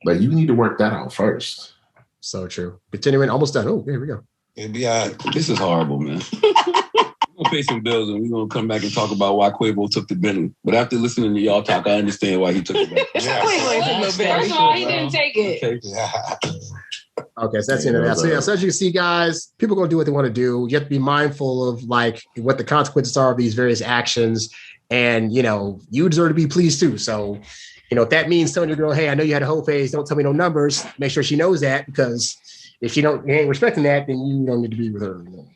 Like you need to work that out first. So true. Continuing, almost done. Oh, here we go. It'll be all right. This is horrible, man. We're gonna pay some bills and we're gonna come back and talk about why Quavo took the Bentley. But after listening to y'all talk, I understand why he took it back. First of all, he didn't take it. Okay, so that's the end of that. So so as you can see, guys, people are gonna do what they want to do. You have to be mindful of like what the consequences are of these various actions. And you know, you deserve to be pleased too. So, you know, if that means telling your girl, hey, I know you had a whole phase, don't tell me no numbers, make sure she knows that, because if you ain't respecting that, then you don't need to be with her anymore.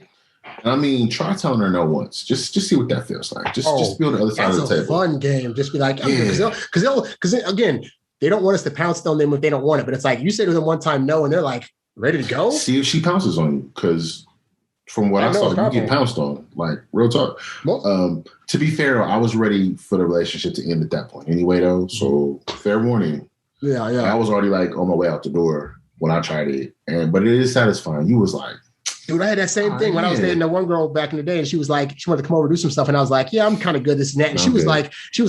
I mean, try telling her no once. Just see what that feels like. Just be on the other side of the table. That's a fun game. Just be like, because again, they don't want us to pounce on them if they don't want it. But it's like you say to them one time no, and they're like ready to go. See if she pounces on you, because from what I saw, you get pounced on. Like real talk. To be fair, I was ready for the relationship to end at that point anyway, though. So fair warning. Yeah. I was already like on my way out the door when I tried it, but it is satisfying. You was like. Dude, I had that same thing when I was dating that one girl back in the day, and she was like, she wanted to come over and do some stuff, and I was like, yeah, I'm kind of good, this and that. And she was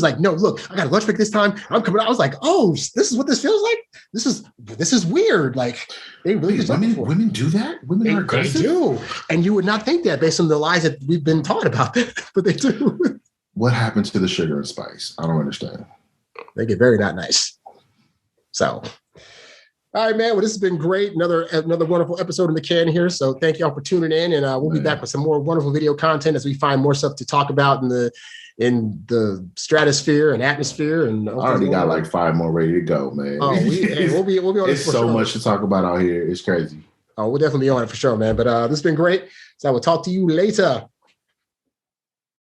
like, no, look, I got a lunch break this time. I'm coming out. I was like, oh, this is what this feels like. This is weird. Like they really women do that. Women are aggressive. They do, and you would not think that based on the lies that we've been taught about that, but they do. What happens to the sugar and spice? I don't understand. They get very not nice. So. All right, man. Well, this has been great. Another wonderful episode in the can here. So thank y'all for tuning in, and we'll be back with some more wonderful video content as we find more stuff to talk about in the stratosphere and atmosphere. And I already got like 5 more ready to go, man. Oh, we'll be on it. It's so much to talk about out here. It's crazy. Oh, we'll definitely be on it for sure, man. But this has been great. So I will talk to you later.